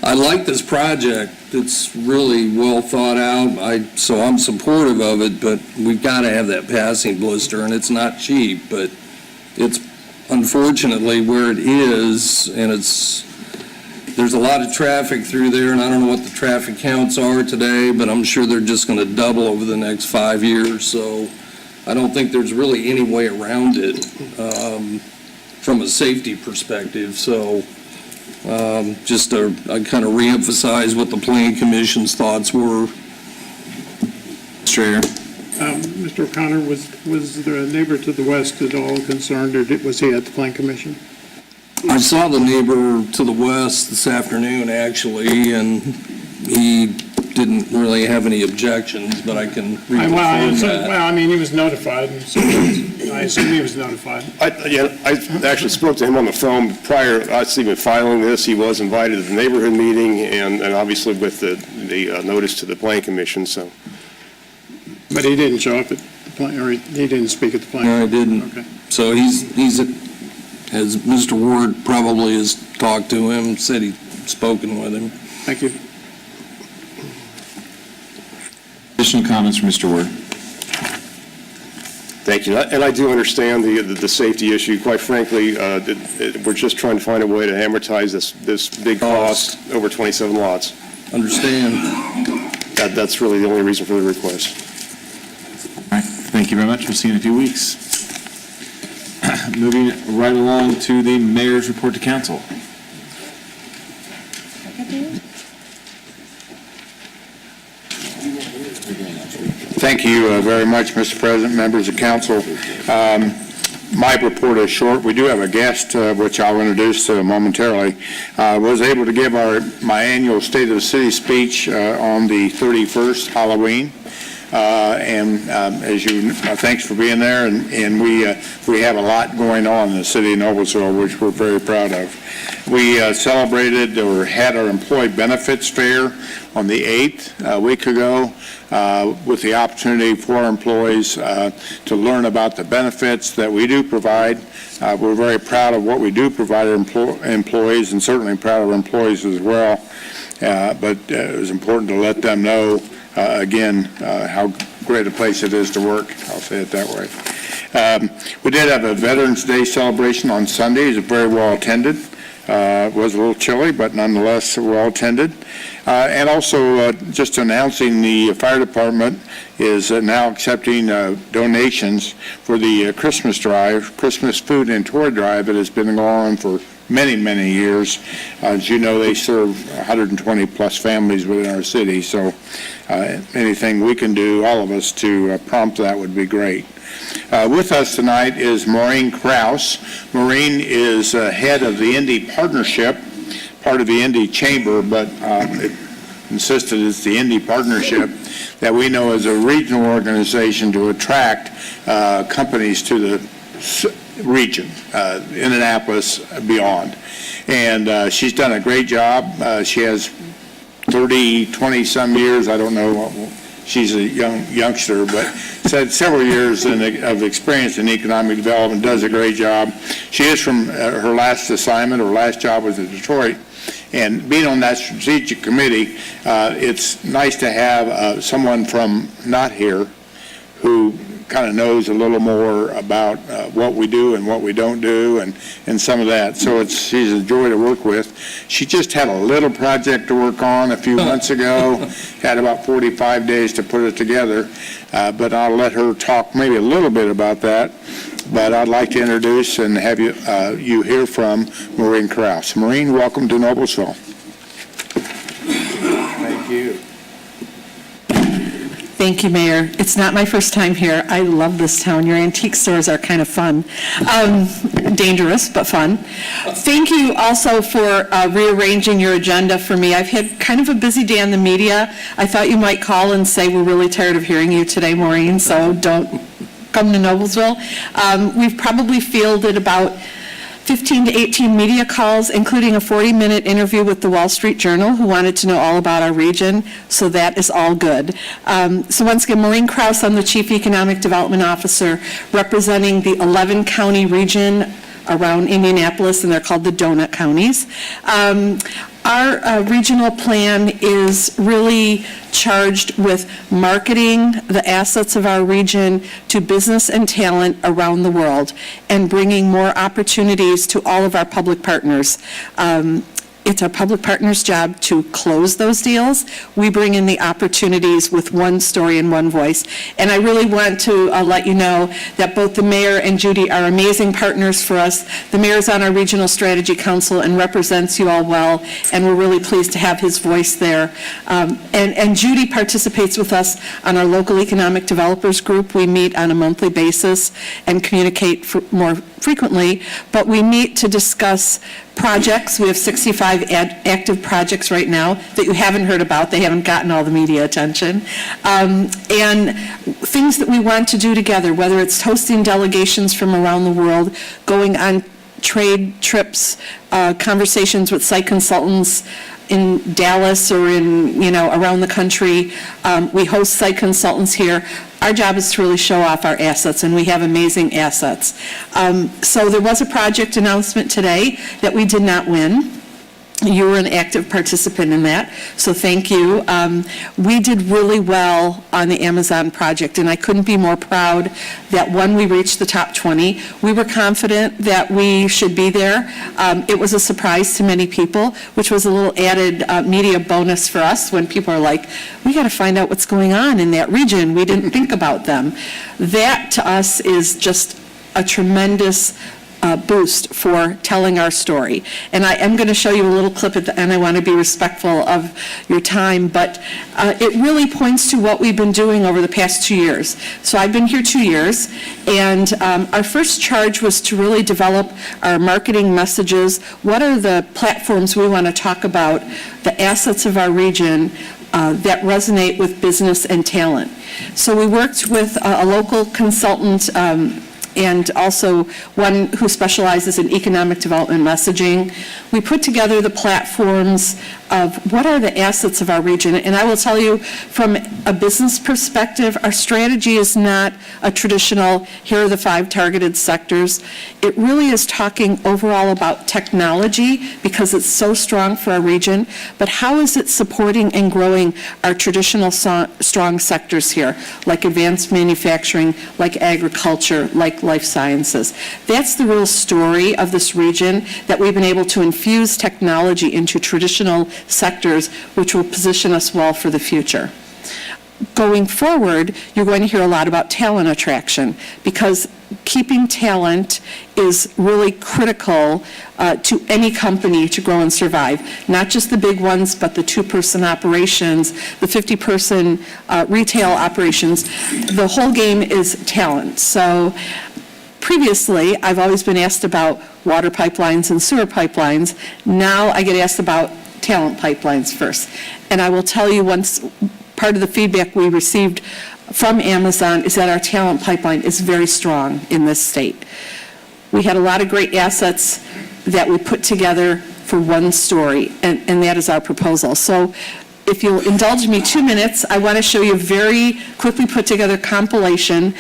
I like this project. It's really well thought out, so I'm supportive of it, but we've got to have that passing blister, and it's not cheap, but it's unfortunately where it is, and there's a lot of traffic through there, and I don't know what the traffic counts are today, but I'm sure they're just going to double over the next 5 years, so I don't think there's really any way around it from a safety perspective, so just to kind of reemphasize what the Plan Commission's thoughts were. Mr. Ayer? Mr. O'Connor, was the neighbor to the west at all concerned, or was he at the Plan Commission? I saw the neighbor to the west this afternoon, actually, and he didn't really have any objections, but I can reconfirm that. Well, I mean, he was notified, and so I assume he was notified. I actually spoke to him on the phone prior to us even filing this. He was invited to the neighborhood meeting and obviously with the notice to the Plan Commission, so. But he didn't show up at the plan, or he didn't speak at the plan? No, I didn't. Okay. So he's, as Mr. Ward probably has talked to him, said he'd spoken with him. Thank you. Additional comments from Mr. Ward? Thank you. And I do understand the safety issue. Quite frankly, we're just trying to find a way to amortize this big cost over 27 lots. Understand. That's really the only reason for the request. All right, thank you very much. We'll see you in a few weeks. Moving right along to the mayor's report to council. Thank you very much, Mr. President, members of council. My report is short. We do have a guest, which I'll introduce momentarily. Was able to give my annual State of the City speech on the 31st, Halloween. Thanks for being there. And we have a lot going on in the city of Noblesville, which we're very proud of. We celebrated or had our employee benefits fair on the 8th, a week ago, with the opportunity for our employees to learn about the benefits that we do provide. We're very proud of what we do provide our employees, and certainly proud of our employees as well. But it was important to let them know, again, how great a place it is to work. I'll say it that way. We did have a Veterans Day celebration on Sunday. It was very well attended. It was a little chilly, but nonetheless well attended. And also just announcing the fire department is now accepting donations for the Christmas drive, Christmas food and toy drive that has been going on for many, many years. As you know, they serve 120 plus families within our city, so anything we can do, all of us, to prompt that would be great. With us tonight is Maureen Krause. Maureen is head of the Indy Partnership, part of the Indy Chamber, but it insisted it's the Indy Partnership that we know as a regional organization to attract companies to the region, Indianapolis, beyond. And she's done a great job. She has 20-some years, I don't know, she's a youngster, but had several years of experience in economic development, does a great job. She is from her last assignment, her last job was in Detroit, and being on that strategic committee, it's nice to have someone from not here who kind of knows a little more about what we do and what we don't do and some of that. So she's a joy to work with. She just had a little project to work on a few months ago, had about 45 days to put it together, but I'll let her talk maybe a little bit about that. But I'd like to introduce and have you hear from Maureen Krause. Maureen, welcome to Noblesville. Thank you. Thank you, Mayor. It's not my first time here. I love this town. Your antique stores are kind of fun. Dangerous, but fun. Thank you also for rearranging your agenda for me. I've had kind of a busy day in the media. I thought you might call and say, we're really tired of hearing you today, Maureen, so don't come to Noblesville. We've probably fielded about 15 to 18 media calls, including a 40-minute interview with the Wall Street Journal, who wanted to know all about our region, so that is all good. So once again, Maureen Krause, I'm the Chief Economic Development Officer, representing the 11-county region around Indianapolis, and they're called the Donut Counties. Our regional plan is really charged with marketing the assets of our region to business and talent around the world and bringing more opportunities to all of our public partners. It's our public partners' job to close those deals. We bring in the opportunities with one story and one voice. And I really want to let you know that both the mayor and Judy are amazing partners for us. The mayor's on our Regional Strategy Council and represents you all well, and we're really pleased to have his voice there. And Judy participates with us on our local economic developers group. We meet on a monthly basis and communicate more frequently, but we meet to discuss projects. We have 65 active projects right now that you haven't heard about. They haven't gotten all the media attention. And things that we want to do together, whether it's hosting delegations from around the world, going on trade trips, conversations with site consultants in Dallas or in, around the country. We host site consultants here. Our job is to really show off our assets, and we have amazing assets. So there was a project announcement today that we did not win. You were an active participant in that, so thank you. We did really well on the Amazon project, and I couldn't be more proud that when we reached the top 20, we were confident that we should be there. It was a surprise to many people, which was a little added media bonus for us when people are like, we got to find out what's going on in that region. We didn't think about them. That, to us, is just a tremendous boost for telling our story. And I am going to show you a little clip at the end. I want to be respectful of your time, but it really points to what we've been doing over the past 2 years. So I've been here 2 years, and our first charge was to really develop our marketing messages. What are the platforms we want to talk about, the assets of our region that resonate with business and talent? So we worked with a local consultant and also one who specializes in economic development messaging. We put together the platforms of what are the assets of our region. And I will tell you, from a business perspective, our strategy is not a traditional, here are the 5 targeted sectors. It really is talking overall about technology, because it's so strong for our region, but how is it supporting and growing our traditional strong sectors here, like advanced manufacturing, like agriculture, like life sciences. That's the real story of this region, that we've been able to infuse technology into traditional sectors, which will position us well for the future. Going forward, you're going to hear a lot about talent attraction, because keeping talent is really critical to any company to grow and survive. Not just the big ones, but the 2-person operations, the 50-person retail operations. The whole game is talent. So previously, I've always been asked about water pipelines and sewer pipelines. Now I get asked about talent pipelines first. And I will tell you, once part of the feedback we received from Amazon is that our talent pipeline is very strong in this state. We had a lot of great assets that we put together for one story, and that is our proposal. So if you'll indulge me 2 minutes, I want to show you a very quickly put together compilation.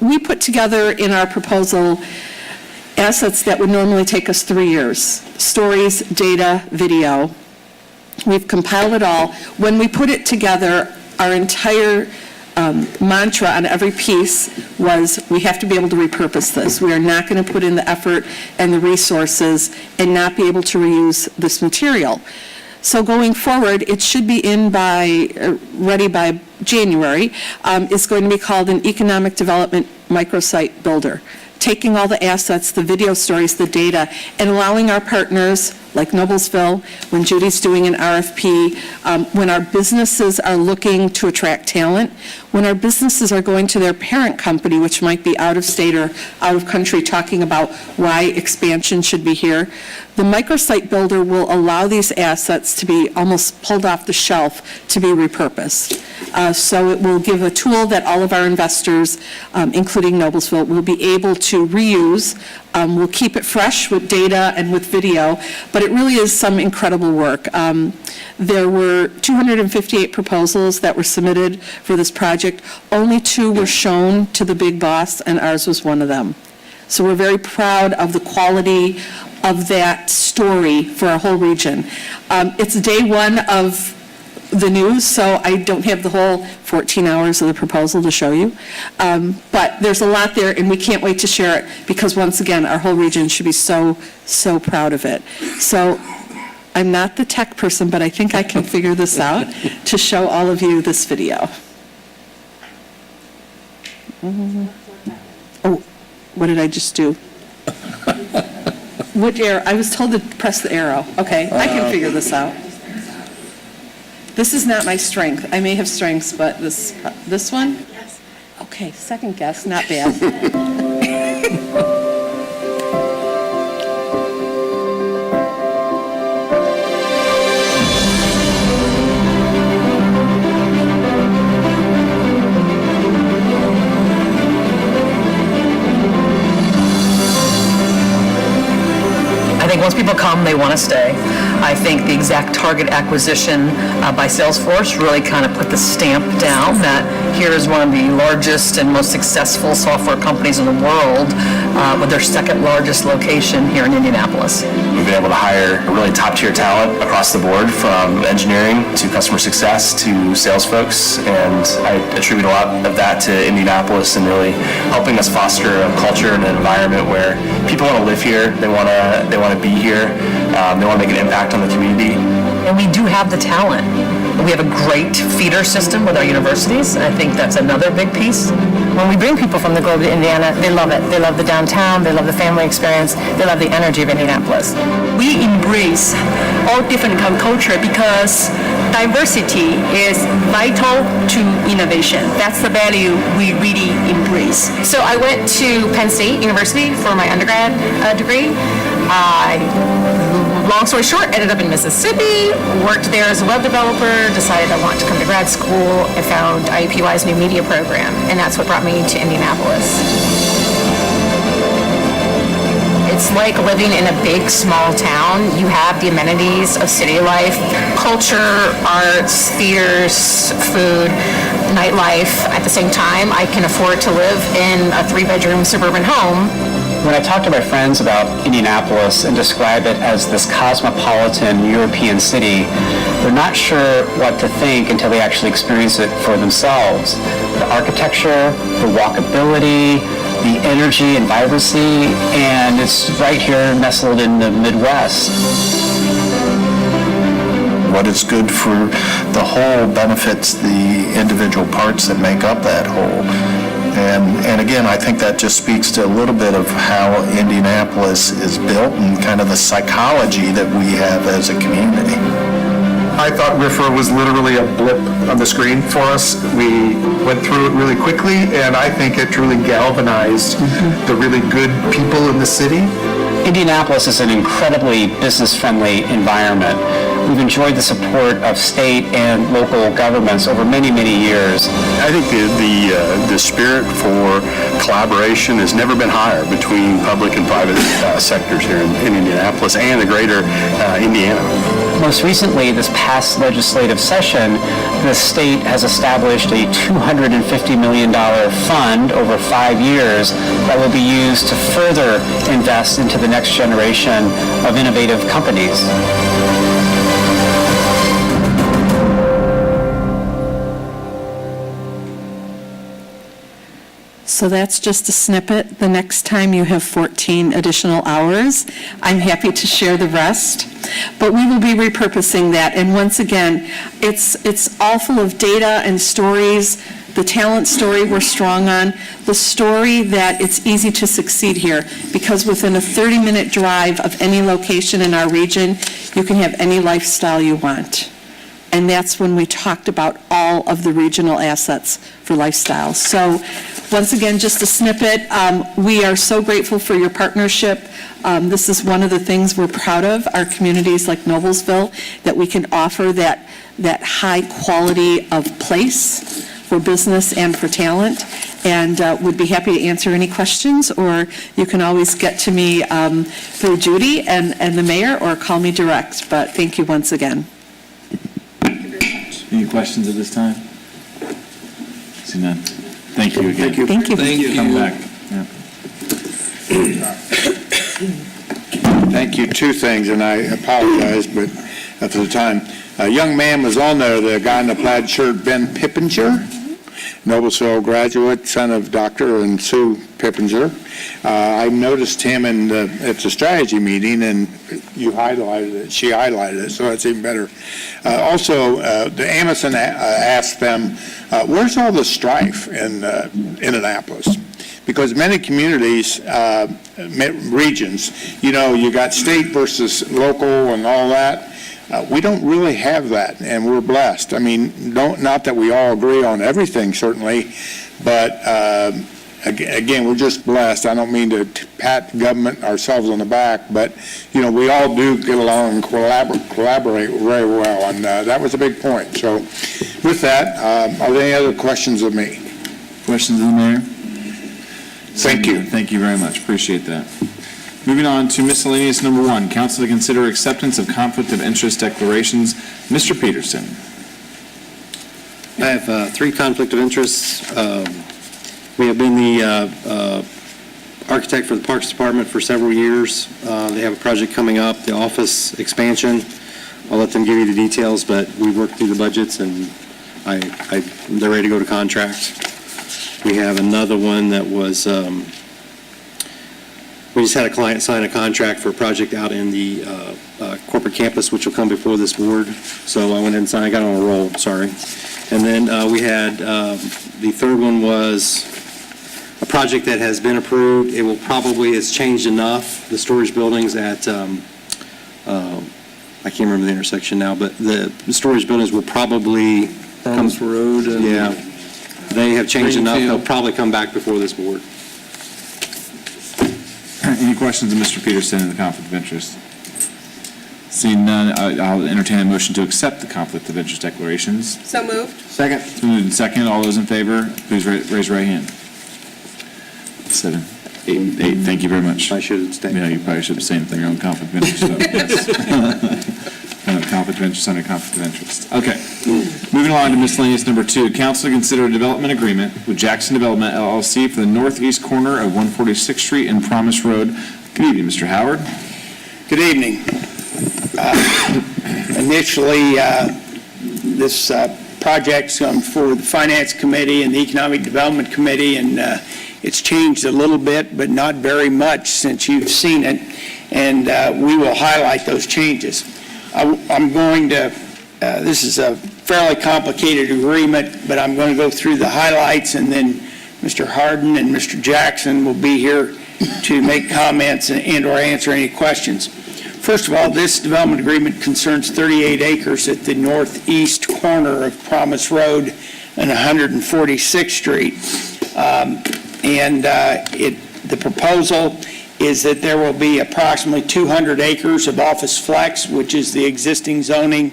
We put together in our proposal assets that would normally take us 3 years: stories, data, video. We've compiled it all. When we put it together, our entire mantra on every piece was, we have to be able to repurpose this. We are not going to put in the effort and the resources and not be able to reuse this material. So going forward, it should be ready by January. It's going to be called an Economic Development Microsite Builder, taking all the assets, the video stories, the data, and allowing our partners, like Noblesville, when Judy's doing an RFP, when our businesses are looking to attract talent, when our businesses are going to their parent company, which might be out of state or out of country, talking about why expansion should be here, the microsite builder will allow these assets to be almost pulled off the shelf to be repurposed. So it will give a tool that all of our investors, including Noblesville, will be able to reuse. We'll keep it fresh with data and with video, but it really is some incredible work. There were 258 proposals that were submitted for this project. Only 2 were shown to the big boss, and ours was one of them. So we're very proud of the quality of that story for our whole region. It's day 1 of the news, so I don't have the whole 14 hours of the proposal to show you. But there's a lot there, and we can't wait to share it, because once again, our whole region should be so proud of it. So I'm not the tech person, but I think I can figure this out to show all of you this video. Oh, what did I just do? What arrow? I was told to press the arrow. Okay, I can figure this out. This is not my strength. I may have strengths, but this one? Yes. Okay, second guess, not bad. I think once people come, they want to stay. I think the exact target acquisition by Salesforce really kind of put the stamp down that here is one of the largest and most successful software companies in the world with their second largest location here in Indianapolis. We've been able to hire really top-tier talent across the board, from engineering to customer success to sales folks, and I attribute a lot of that to Indianapolis and really helping us foster a culture and an environment where people want to live here, they want to be here, they want to make an impact on the community. And we do have the talent. We have a great feeder system with our universities, and I think that's another big piece. When we bring people from the globe to Indiana, they love it. They love the downtown, they love the family experience, they love the energy of Indianapolis. We embrace all different culture because diversity is vital to innovation. That's the value we really embrace. So I went to Penn State University for my undergrad degree. Long story short, ended up in Mississippi, worked there as a web developer, decided I wanted to come to grad school, and found IUPUI's new media program, and that's what brought me to Indianapolis. It's like living in a big, small town. You have the amenities of city life, culture, arts, theaters, food, nightlife. At the same time, I can afford to live in a 3-bedroom suburban home. When I talk to my friends about Indianapolis and describe it as this cosmopolitan European city, they're not sure what to think until they actually experience it for themselves. The architecture, the walkability, the energy and vibrancy, and it's right here nestled in the Midwest. What is good for the whole benefits the individual parts that make up that whole. And again, I think that just speaks to a little bit of how Indianapolis is built and kind of the psychology that we have as a community. I thought RIFRA was literally a blip on the screen for us. We went through it really quickly, and I think it truly galvanized the really good people in the city. Indianapolis is an incredibly business-friendly environment. We've enjoyed the support of state and local governments over many, many years. I think the spirit for collaboration has never been higher between public and private sectors here in Indianapolis and the greater Indiana. Most recently, this past legislative session, the state has established a $250 million fund over 5 years that will be used to further invest into the next generation of innovative companies. So that's just a snippet. The next time you have 14 additional hours, I'm happy to share the rest. But we will be repurposing that. And once again, it's all full of data and stories. The talent story we're strong on. The story that it's easy to succeed here, because within a 30-minute drive of any location in our region, you can have any lifestyle you want. And that's when we talked about all of the regional assets for lifestyle. So once again, just a snippet. We are so grateful for your partnership. This is one of the things we're proud of, our communities like Noblesville, that we can offer that high quality of place for business and for talent. And would be happy to answer any questions, or you can always get to me through Judy and the mayor, or call me direct. But thank you once again. Any questions at this time? See none. Thank you again. Thank you. Thank you. Come back. Yeah. Thank you. Two things, and I apologize, but for the time. A young man was on there, the guy in the plaid shirt, Ben Pippinger, Noblesville graduate, son of Dr. and Sue Pippinger. I noticed him at the strategy meeting, and you highlighted it, she highlighted it, so that's even better. Also, the Amazon asked them, where's all the strife in Indianapolis? Because many communities, regions, you got state versus local and all that. We don't really have that, and we're blessed. I mean, not that we all agree on everything, certainly, but again, we're just blessed. I don't mean to pat government ourselves on the back, but, we all do get along and collaborate very well, and that was a big point. So with that, are there any other questions of me? Questions of the mayor? Thank you. Thank you very much. Appreciate that. Moving on to miscellaneous number 1, council to consider acceptance of conflict of interest declarations. Mr. Peterson. I have 3 conflict of interests. We have been the architect for the Parks Department for several years. They have a project coming up, the office expansion. I'll let them give you the details, but we worked through the budgets, and they're ready to go to contract. We have another one that was, we just had a client sign a contract for a project out in the corporate campus, which will come before this board. So I went ahead and signed, I got on a roll, sorry. And then we had, the third one was a project that has been approved. It will probably, it's changed enough, the storage buildings at, I can't remember the intersection now, but the storage buildings will probably come. Road. And yeah, they have changed enough, they'll probably come back before this board. Any questions of Mr. Peterson in the conflict of interest? Seeing none, I'll entertain a motion to accept the conflict of interest declarations. So moved. Second. It's been moved and second. All those in favor, please raise your right hand. 7, 8. Thank you very much. I should abstain. Yeah, you probably should abstain from your own conflict of interest. So, yes. Conflict of interest under conflict of interest. Okay. Moving along to miscellaneous number 2. Council to consider a development agreement with Jackson Development LLC for the northeast corner of 146th Street and Promise Road. Good evening, Mr. Howard. Good evening. Initially, this project's come for the Finance Committee and the Economic Development Committee, and it's changed a little bit, but not very much since you've seen it, and we will highlight those changes. I'm going to, this is a fairly complicated agreement, but I'm going to go through the highlights, and then Mr. Harden and Mr. Jackson will be here to make comments and/or answer any questions. First of all, this development agreement concerns 38 acres at the northeast corner of Promise Road and 146th Street. The proposal is that there will be approximately 200 acres of office flex, which is the existing zoning,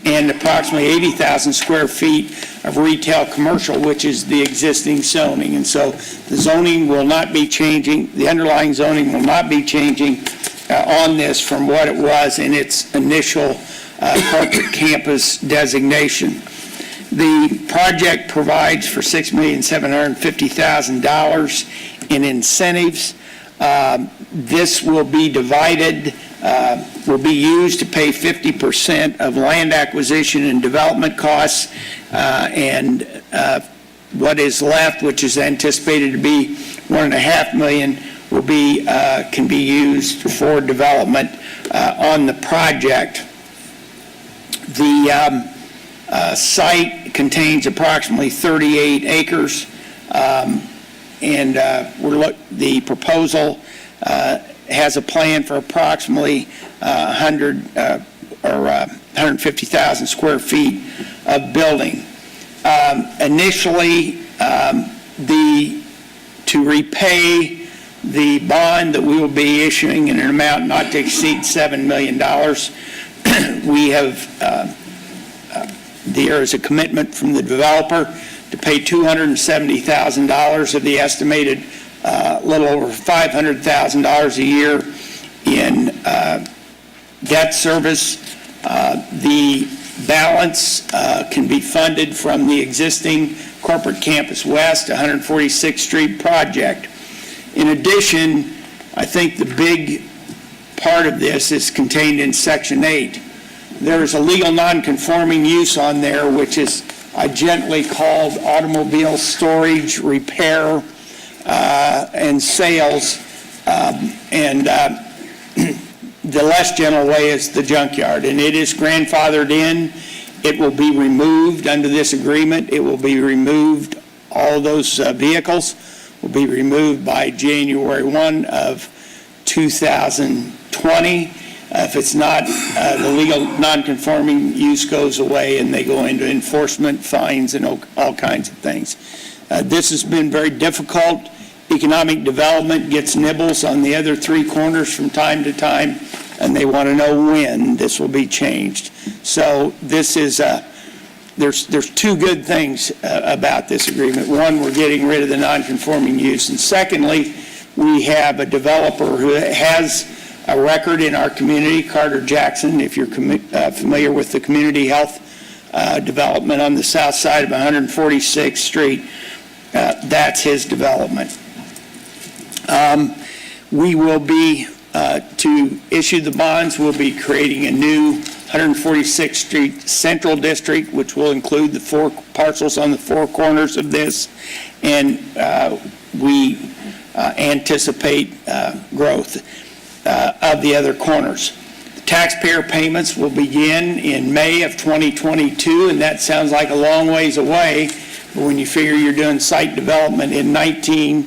and approximately 80,000 square feet of retail commercial, which is the existing zoning. And so the zoning will not be changing, the underlying zoning will not be changing on this from what it was in its initial corporate campus designation. The project provides for $6,750,000 in incentives. This will be divided, will be used to pay 50% of land acquisition and development costs, and what is left, which is anticipated to be $1.5 million, will be, can be used for development on the project. The site contains approximately 38 acres, and the proposal has a plan for approximately 150,000 square feet of building. Initially, to repay the bond that we will be issuing in an amount not to exceed $7 million, we have, there is a commitment from the developer to pay $270,000 of the estimated little over $500,000 a year in debt service. The balance can be funded from the existing Corporate Campus West 146th Street project. In addition, I think the big part of this is contained in Section 8. There is a legal non-conforming use on there, which is I gently called automobile storage, repair, and sales, the less general way is the junkyard, and it is grandfathered in. It will be removed under this agreement. It will be removed, all those vehicles will be removed by January 1 of 2020. If it's not, the legal non-conforming use goes away and they go into enforcement, fines, and all kinds of things. This has been very difficult. Economic development gets nibbles on the other three corners from time to time, and they want to know when this will be changed. So this is, there's two good things about this agreement. One, we're getting rid of the non-conforming use, and secondly, we have a developer who has a record in our community, Carter Jackson, if you're familiar with the community health development on the south side of 146th Street. That's his development. We will be, to issue the bonds, we'll be creating a new 146th Street Central District, which will include the four parcels on the four corners of this, and we anticipate growth of the other corners. The taxpayer payments will begin in May of 2022, and that sounds like a long ways away, but when you figure you're doing site development in 19,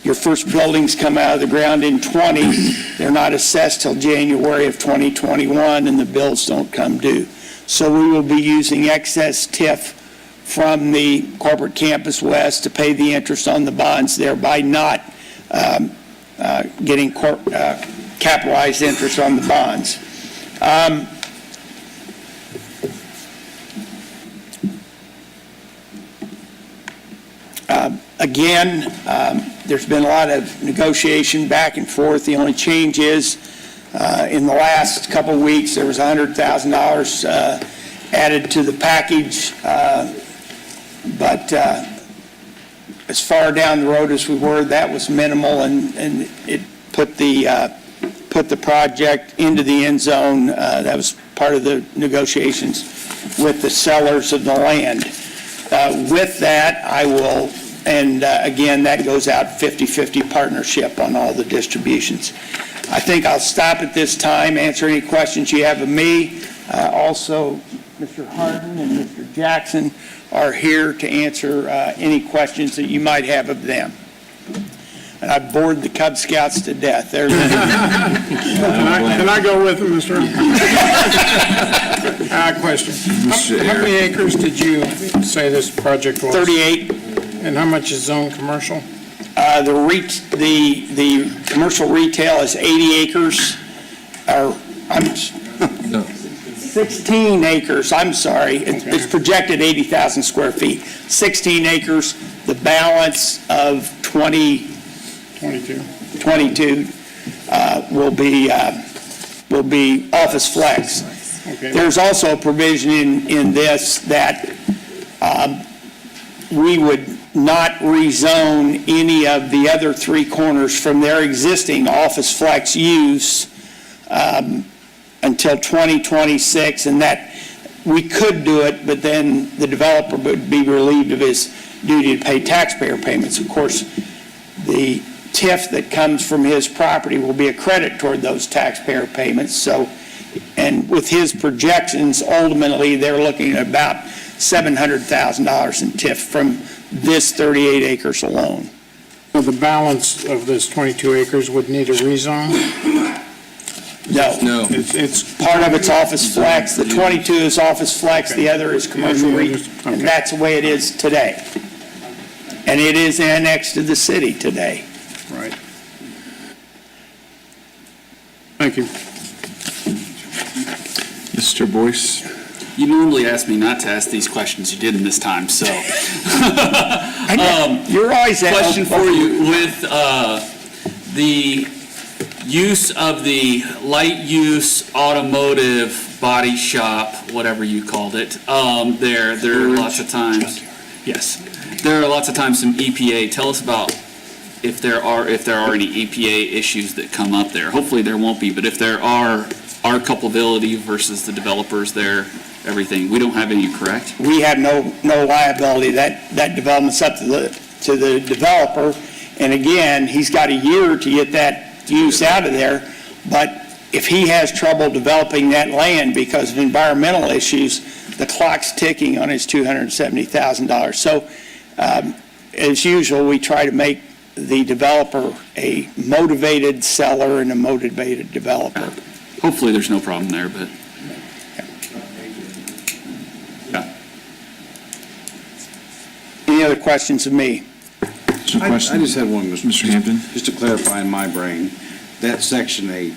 your first buildings come out of the ground in 20, they're not assessed till January of 2021, and the bills don't come due. So we will be using excess TIF from the Corporate Campus West to pay the interest on the bonds, thereby not getting capitalized interest on the bonds. Again, there's been a lot of negotiation back and forth. The only change is in the last couple of weeks, there was $100,000 added to the package, but as far down the road as we were, that was minimal, and it put the project into the end zone. That was part of the negotiations with the sellers of the land. With that, I will, and again, that goes out 50-50 partnership on all the distributions. I think I'll stop at this time, answer any questions you have of me. Also, Mr. Harden and Mr. Jackson are here to answer any questions that you might have of them. And I bored the Cub Scouts to death. Can I go with them, Mr. Question. How many acres did you say this project was? 38. And how much is zone commercial? The commercial retail is 80 acres. 16 acres, I'm sorry. It's projected 80,000 square feet. 16 acres, the balance of 22 will be office flex. Okay. There's also a provision in this that we would not rezone any of the other three corners from their existing office flex use until 2026, and that we could do it, but then the developer would be relieved of his duty to pay taxpayer payments. Of course, the TIF that comes from his property will be a credit toward those taxpayer payments. So, and with his projections, ultimately, they're looking at about $700,000 in TIF from this 38 acres alone. So the balance of this 22 acres would need a rezone? No. It's part of it's office flex, the 22 is office flex, the other is commercial REIT, and that's the way it is today. And it is annexed to the city today. Right. Thank you. Mr. Boyce? You normally ask me not to ask these questions. You didn't this time, so. You're always question for you with the use of the light use automotive body shop, whatever you called it. There are lots of times. Yes, there are lots of times some EPA. Tell us about if there are any EPA issues that come up there. Hopefully there won't be, but if there are, our culpability versus the developers there, everything. We don't have any, correct? We have no liability. That development's up to the developer. And again, he's got a year to get that use out of there. But if he has trouble developing that land because of environmental issues, the clock's ticking on his $270,000. So as usual, we try to make the developer a motivated seller and a motivated developer. Hopefully there's no problem there, but. Any other questions of me? I just had one, Mr. Hampton. Just to clarify in my brain, that Section 8,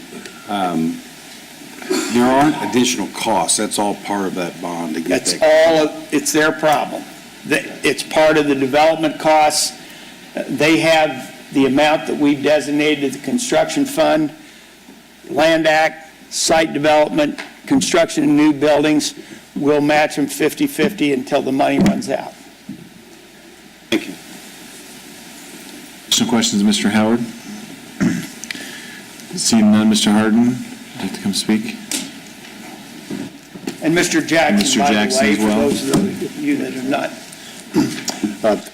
there aren't additional costs. That's all part of that bond to get that. It's their problem. It's part of the development costs. They have the amount that we've designated to the construction fund, Land Act, site development, construction of new buildings. We'll match them 50-50 until the money runs out. Thank you. Some questions, Mr. Howard? Seeing none, Mr. Harden, would you like to come speak? And Mr. Jackson, Mr. by Jackson the way, as well. for those of you that have not.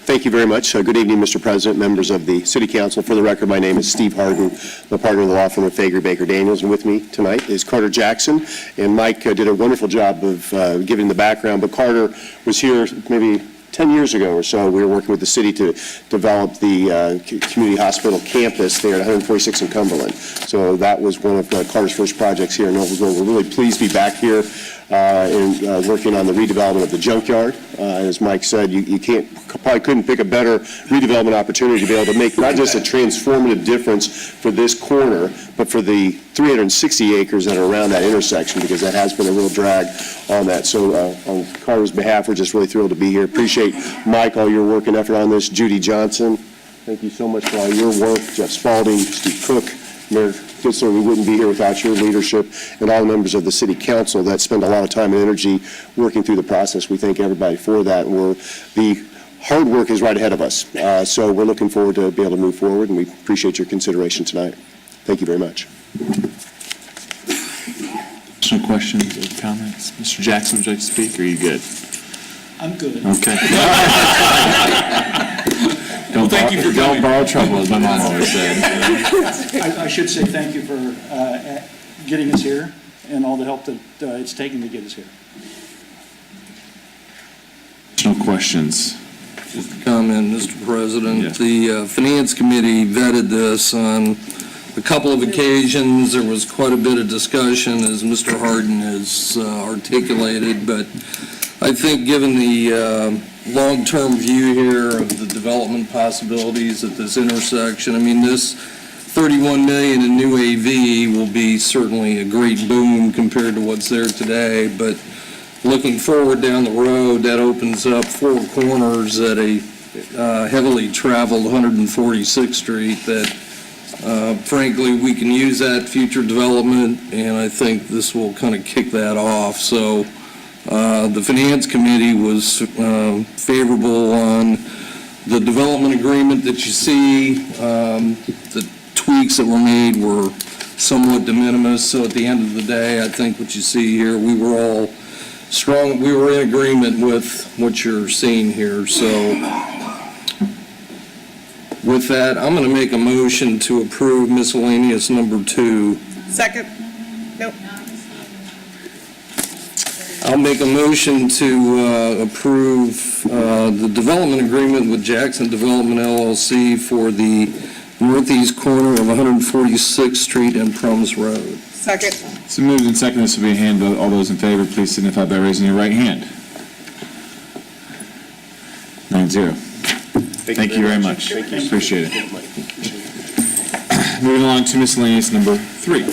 Thank you very much. Good evening, Mr. President, members of the City Council. For the record, my name is Steve Harden. I'm a partner in the law firm of Fager, Baker, Daniels, and with me tonight is Carter Jackson. And Mike did a wonderful job of giving the background, but Carter was here maybe 10 years ago or so. We were working with the city to develop the community hospital campus there at 146 in Cumberland. So that was one of Carter's first projects here in Noblesville. We're really pleased to be back here and working on the redevelopment of the junkyard. As Mike said, you probably couldn't pick a better redevelopment opportunity to be able to make not just a transformative difference for this corner, but for the 360 acres that are around that intersection, because that has been a real drag on that. So on Carter's behalf, we're just really thrilled to be here. Appreciate, Mike, all your work and effort on this. Judy Johnson, thank you so much for all your work. Jeff Spalding, Steve Cook, Mayor Kitzler, we wouldn't be here without your leadership, and all the members of the City Council that spend a lot of time and energy working through the process. We thank everybody for that. The hard work is right ahead of us. So we're looking forward to be able to move forward, and we appreciate your consideration tonight. Thank you very much. Some questions or comments? Mr. Jackson, would you like to speak, or are you good? I'm good. Okay. Don't borrow trouble, as my mom always said. I should say thank you for getting us here and all the help that it's taken to get us here. No questions. Just a comment, Mr. President. Yes. The Finance Committee vetted this on a couple of occasions. There was quite a bit of discussion, as Mr. Harden has articulated, but I think given the long-term view here of the development possibilities at this intersection, I mean, this $31 million in new AV will be certainly a great boom compared to what's there today, but looking forward down the road, that opens up four corners at a heavily traveled 146th Street that, frankly, we can use that future development, and I think this will kind of kick that off. So the Finance Committee was favorable on the development agreement that you see. The tweaks that were made were somewhat de minimis, so at the end of the day, I think what you see here, we were all we were in agreement with what you're seeing here, so with that, I'm going to make a motion to approve miscellaneous number 2. Second? Nope. I'll make a motion to approve the development agreement with Jackson Development LLC for the northeast corner of 146th Street and Prums Road. Second. So moved and seconded, this will be a hand vote. All those in favor, please signify by raising your right hand. 9-0. Thank you very much. Appreciate it. Moving along to miscellaneous number 3.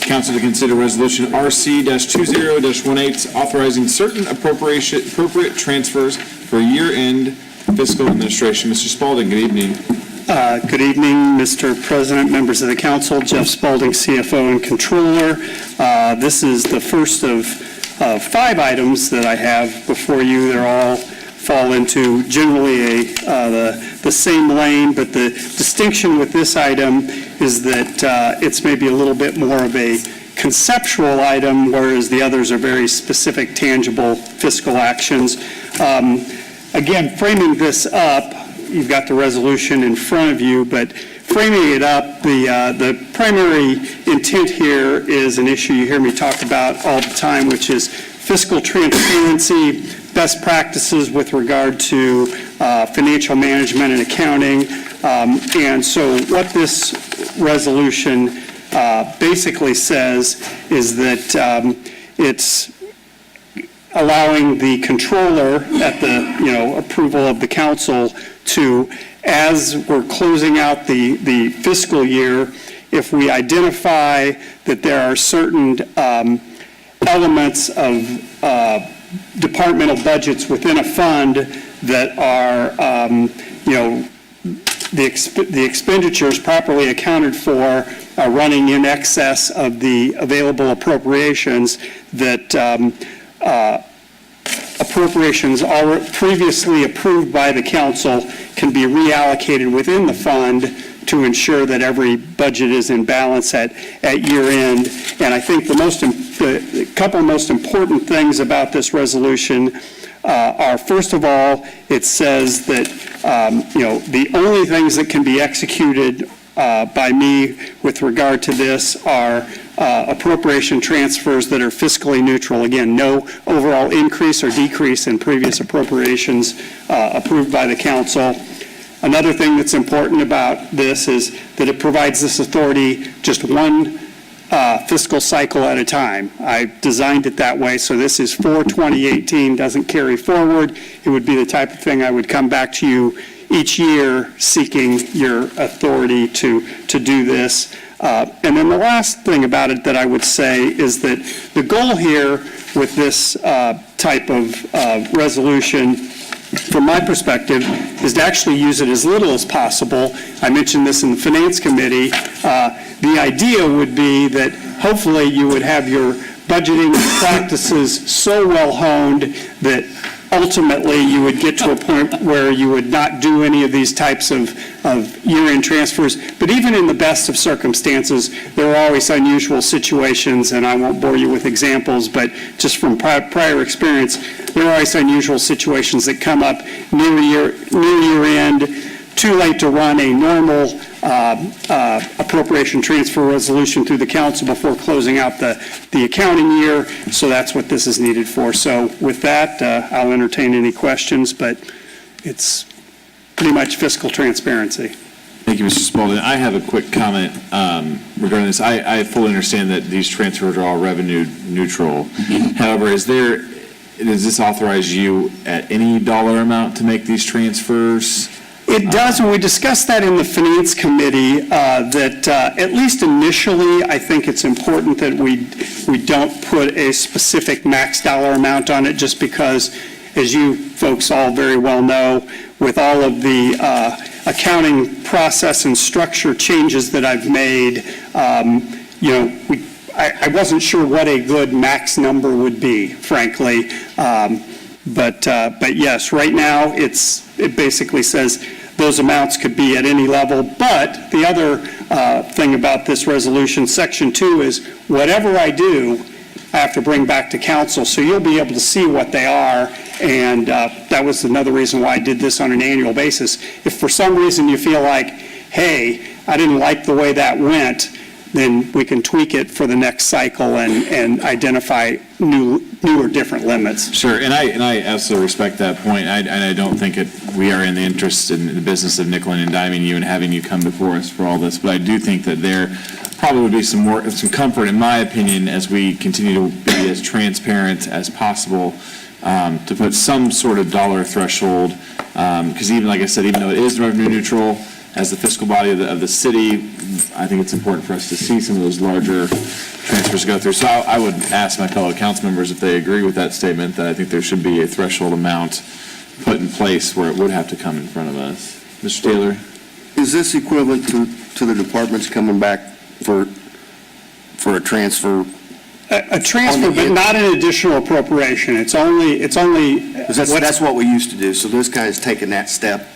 Council to consider resolution RC-20-18, authorizing certain appropriate transfers for year-end fiscal administration. Mr. Spalding, good evening. Good evening, Mr. President, members of the council. Jeff Spalding, CFO and Controller. This is the first of 5 items that I have before you. They're all fall into generally the same lane, but the distinction with this item is that it's maybe a little bit more of a conceptual item, whereas the others are very specific, tangible fiscal actions. Again, framing this up, you've got the resolution in front of you, but framing it up, the primary intent here is an issue you hear me talk about all the time, which is fiscal transparency, best practices with regard to financial management and accounting. And so what this resolution basically says is that it's allowing the controller at the approval of the council to, as we're closing out the fiscal year, if we identify that there are certain elements of departmental budgets within a fund that are, the expenditures properly accounted for are running in excess of the available appropriations, that appropriations previously approved by the council can be reallocated within the fund to ensure that every budget is in balance at year end. And I think the couple most important things about this resolution are, first of all, it says that the only things that can be executed by me with regard to this are appropriation transfers that are fiscally neutral. Again, no overall increase or decrease in previous appropriations approved by the council. Another thing that's important about this is that it provides this authority just one fiscal cycle at a time. I designed it that way, so this is for 2018, doesn't carry forward. It would be the type of thing I would come back to you each year seeking your authority to do this. And then the last thing about it that I would say is that the goal here with this type of resolution, from my perspective, is to actually use it as little as possible. I mentioned this in the Finance Committee. The idea would be that hopefully you would have your budgeting practices so well honed that ultimately you would get to a point where you would not do any of these types of year-end transfers. But even in the best of circumstances, there are always unusual situations, and I won't bore you with examples, but just from prior experience, there are always unusual situations that come up near year-end, too late to run a normal appropriation transfer resolution through the council before closing out the accounting year. So that's what this is needed for. So with that, I'll entertain any questions, but it's pretty much fiscal transparency. Thank you, Mr. Spalding. I have a quick comment regarding this. I fully understand that these transfers are all revenue neutral. However, does this authorize you at any dollar amount to make these transfers? It does, and we discussed that in the Finance Committee, that at least initially, I think it's important that we don't put a specific max dollar amount on it, just because, as you folks all very well know, with all of the accounting process and structure changes that I've made, I wasn't sure what a good max number would be, frankly. But yes, right now, it basically says those amounts could be at any level. But the other thing about this resolution, Section 2, is whatever I do, I have to bring back to council. So you'll be able to see what they are, and that was another reason why I did this on an annual basis. If for some reason you feel like, hey, I didn't like the way that went, then we can tweak it for the next cycle and identify new or different limits. Sure, and I absolutely respect that point. I don't think we are in the interest in the business of nickel and diming you and having you come before us for all this, but I do think that there probably would be some comfort, in my opinion, as we continue to be as transparent as possible, to put some sort of dollar threshold, because even, like I said, even though it is revenue neutral, as the fiscal body of the city, I think it's important for us to see some of those larger transfers go through. So I would ask my fellow council members if they agree with that statement, that I think there should be a threshold amount put in place where it would have to come in front of us. Mr. Taylor? Is this equivalent to the departments coming back for a transfer? A transfer, but not an additional appropriation. It's only. That's what we used to do, so this guy's taking that step,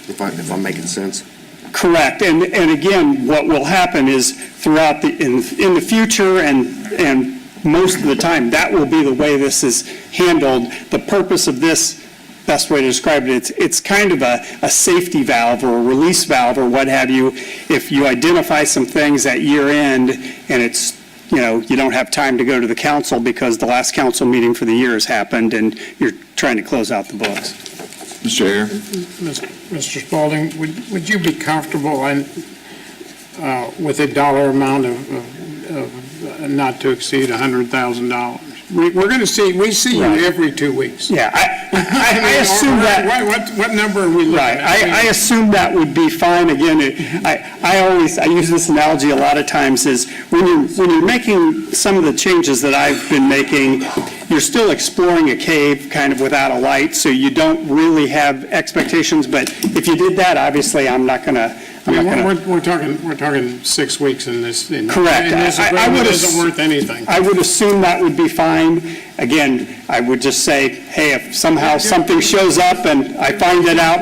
if I'm making sense. Correct, and again, what will happen is throughout in the future and most of the time, that will be the way this is handled. The purpose of this, best way to describe it, it's kind of a safety valve or a release valve or what have you. If you identify some things at year end and it's, you don't have time to go to the council because the last council meeting for the year has happened and you're trying to close out the books. Mr. Ayer? Mr. Spalding, would you be comfortable with a dollar amount of not to exceed $100,000? We see you every 2 weeks. Yeah, I assume that. What number are we looking right, at? I assume that would be fine. Again, I use this analogy a lot of times is when you're making some of the changes that I've been making, you're still exploring a cave kind of without a light, so you don't really have expectations. But if you did that, obviously, we're talking 6 weeks in this. Correct. And this agreement isn't worth anything. I would assume that would be fine. Again, I would just say, hey, if somehow something shows up and I find it out.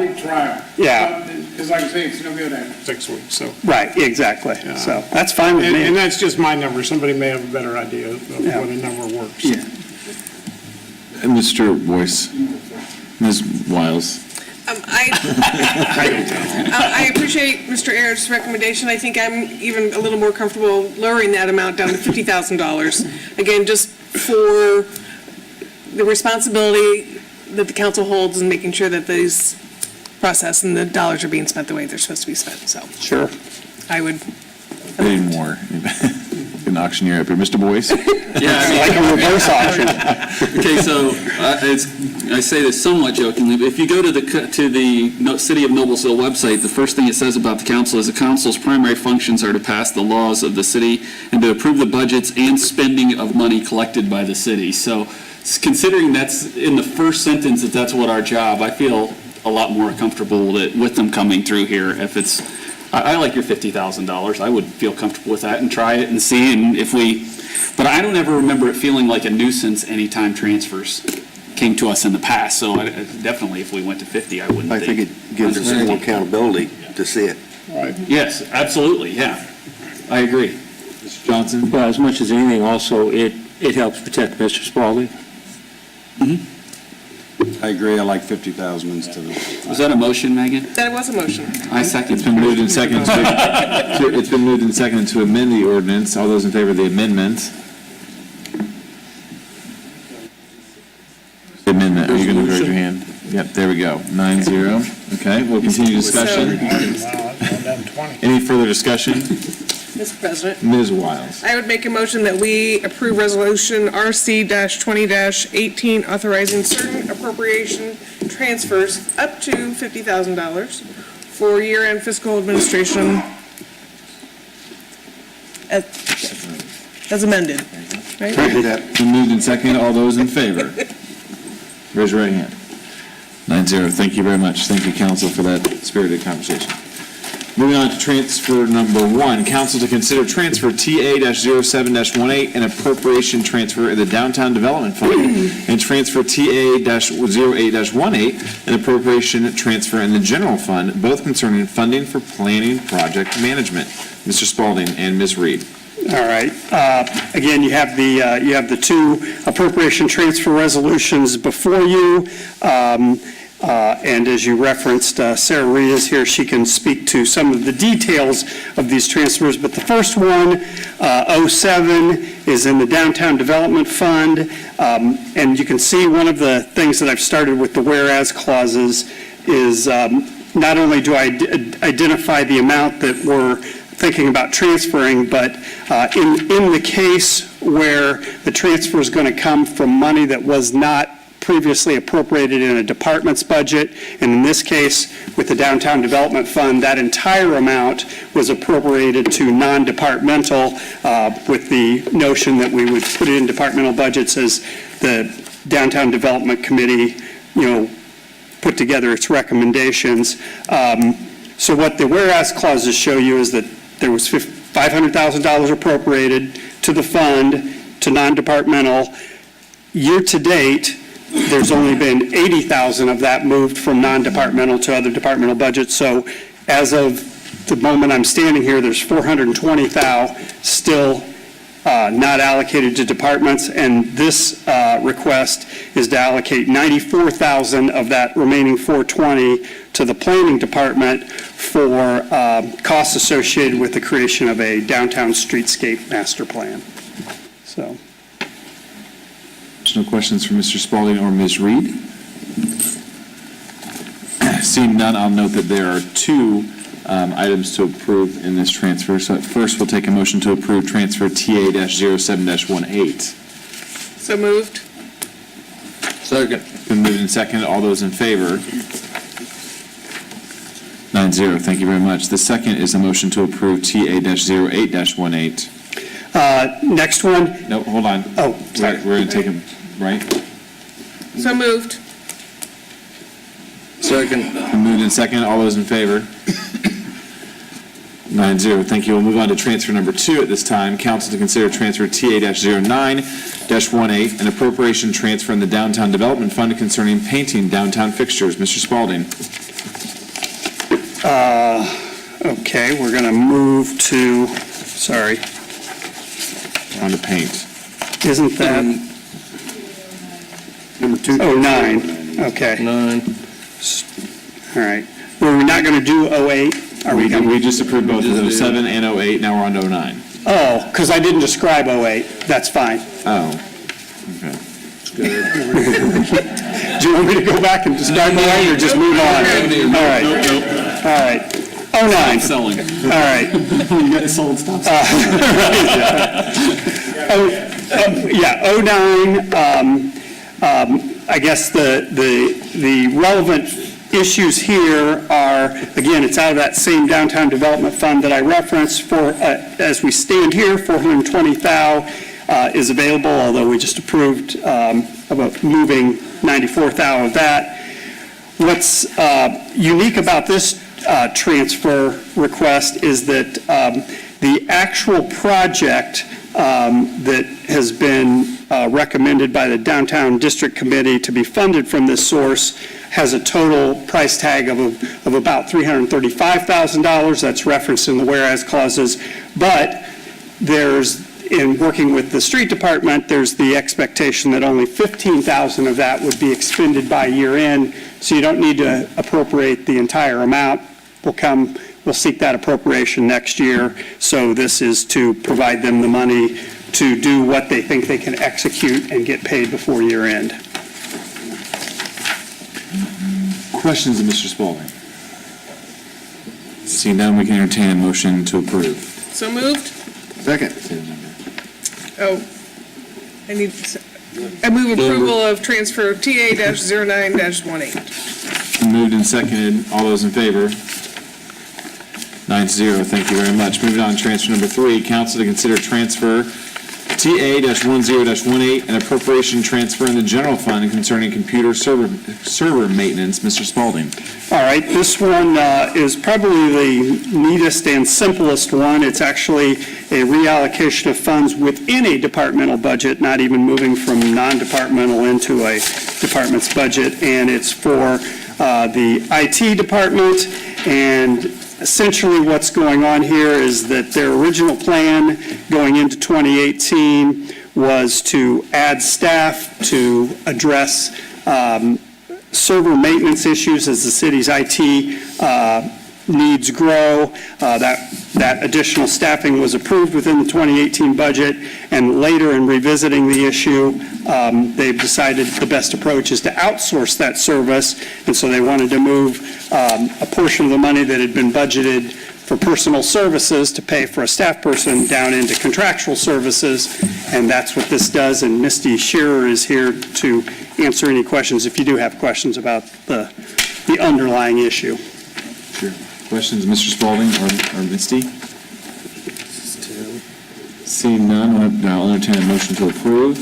Yeah. Because like I say, it's no good after 6 weeks, so. Right, exactly. So that's fine with me. And that's just my number. Somebody may have a better idea of what a number works. Yeah. And Mr. Boyce? Ms. Wiles? I appreciate Mr. Ayer's recommendation. I think I'm even a little more comfortable lowering that amount down to $50,000. Again, just for the responsibility that the council holds in making sure that these process and the dollars are being spent the way they're supposed to be spent, so. Sure. I would. Any more? An auctioneer up here. Mr. Boyce? Yeah, like a reverse auction. Okay, so I say this somewhat jokingly, but if you go to the City of Noblesville website, the first thing it says about the council is the council's primary functions are to pass the laws of the city and to approve the budgets and spending of money collected by the city. So considering that's in the first sentence that that's what our job, I feel a lot more comfortable with them coming through here. If it's, I like your $50,000. I would feel comfortable with that and try it and see. And but I don't ever remember it feeling like a nuisance anytime transfers came to us in the past. So definitely, if we went to 50, I wouldn't. I think it gives us more accountability to see it. Right. Yes, absolutely. Yeah, I agree. Mr. Johnson? Well, as much as anything, also it helps protect Mr. Spalding. Mm-hmm. I agree, I like 50,000 instead of... Was that a motion, Megan? That was a motion. I second. It's been moved and seconded to amend the ordinance. All those in favor of the amendment? Amendment, are you going to raise your hand? Yep, there we go, 9-0. Okay, we'll continue discussion. Any further discussion? Mr. President. Ms. Wiles. I would make a motion that we approve Resolution RC-20-18, authorizing certain appropriation transfers up to $50,000 for year-end fiscal administration as amended. Right? Been moved and seconded. All those in favor? Raise your right hand. 9-0. Thank you very much. Thank you, council, for that spirited conversation. Moving on to transfer number 1, council to consider transfer TA-07-18, an appropriation transfer in the Downtown Development Fund, and transfer TA-08-18, an appropriation transfer in the General Fund, both concerning funding for planning project management. Mr. Spalding and Ms. Reed. All right. Again, you have the two appropriation transfer resolutions before you. And as you referenced, Sarah Reed is here. She can speak to some of the details of these transfers. But the first one, 07, is in the Downtown Development Fund. And you can see one of the things that I've started with the whereas clauses is not only do I identify the amount that we're thinking about transferring, but in the case where the transfer is going to come from money that was not previously appropriated in a department's budget, and in this case, with the Downtown Development Fund, that entire amount was appropriated to non-departmental with the notion that we would put it in departmental budgets as the Downtown Development Committee, put together its recommendations. So what the whereas clauses show you is that there was $500,000 appropriated to the fund, to non-departmental. Year to date, there's only been $80,000 of that moved from non-departmental to other departmental budgets. So as of the moment I'm standing here, there's $420,000 still not allocated to departments, and this request is to allocate $94,000 of that remaining $420,000 to the planning department for costs associated with the creation of a downtown streetscape master plan. So. There's no questions for Mr. Spalding or Ms. Reed. Seeing none, I'll note that there are two items to approve in this transfer. So first, we'll take a motion to approve transfer TA-07-18. So moved. Second. Been moved and seconded. All those in favor? 9-0. Thank you very much. The second is a motion to approve TA-08-18. Next one. No, hold on. Oh, sorry. We're going to take them, right? So moved. Second. Been moved and seconded. All those in favor? 9-0. Thank you. We'll move on to transfer number 2 at this time. Council to consider transfer TA-09-18, an appropriation transfer in the Downtown Development Fund concerning painting downtown fixtures. Mr. Spalding. Okay, we're going to move to, sorry. On to paint. Isn't that? Number 2. 09, okay. 9. All right. Were we not going to do 08? Are we We just approved both of those, 07 and 08. Now we're on to 09. Oh, because I didn't describe 08. That's fine. Oh, okay. Do you want me to go back and describe 08 or just move on? All right. All right. 09. Selling. All right. You got sold stuff. Yeah, 09, I guess the relevant issues here are, again, it's out of that same downtown development fund that I referenced. For as we stand here, $420,000 is available, although we just approved about moving $94,000 of that. What's unique about this transfer request is that the actual project that has been recommended by the Downtown District Committee to be funded from this source has a total price tag of about $335,000. That's referenced in the whereas clauses. But in working with the street department, there's the expectation that only $15,000 of that would be expended by year end. So you don't need to appropriate the entire amount. We'll seek that appropriation next year. So this is to provide them the money to do what they think they can execute and get paid before year end. Questions of Mr. Spalding? Seeing none, we can entertain a motion to approve. So moved. Second. Oh, I move approval of transfer TA-09-18. Moved and seconded. All those in favor? 9-0. Thank you very much. Moving on, transfer number 3. Council to consider transfer TA-10-18, an appropriation transfer in the general fund concerning computer server maintenance. Mr. Spalding. All right, this one is probably the neatest and simplest one. It's actually a reallocation of funds within a departmental budget, not even moving from non-departmental into a department's budget, and it's for the IT department, and Essentially, what's going on here is that their original plan going into 2018 was to add staff to address server maintenance issues as the city's IT needs grow. That additional staffing was approved within the 2018 budget, and later in revisiting the issue, they've decided the best approach is to outsource that service, and so they wanted to move a portion of the money that had been budgeted for personal services to pay for a staff person down into contractual services, and that's what this does, and Misty Shearer is here to answer any questions if you do have questions about the underlying issue. Sure. Questions, Mr. Spalding or Misty? Seeing none, I'll entertain a motion to approve.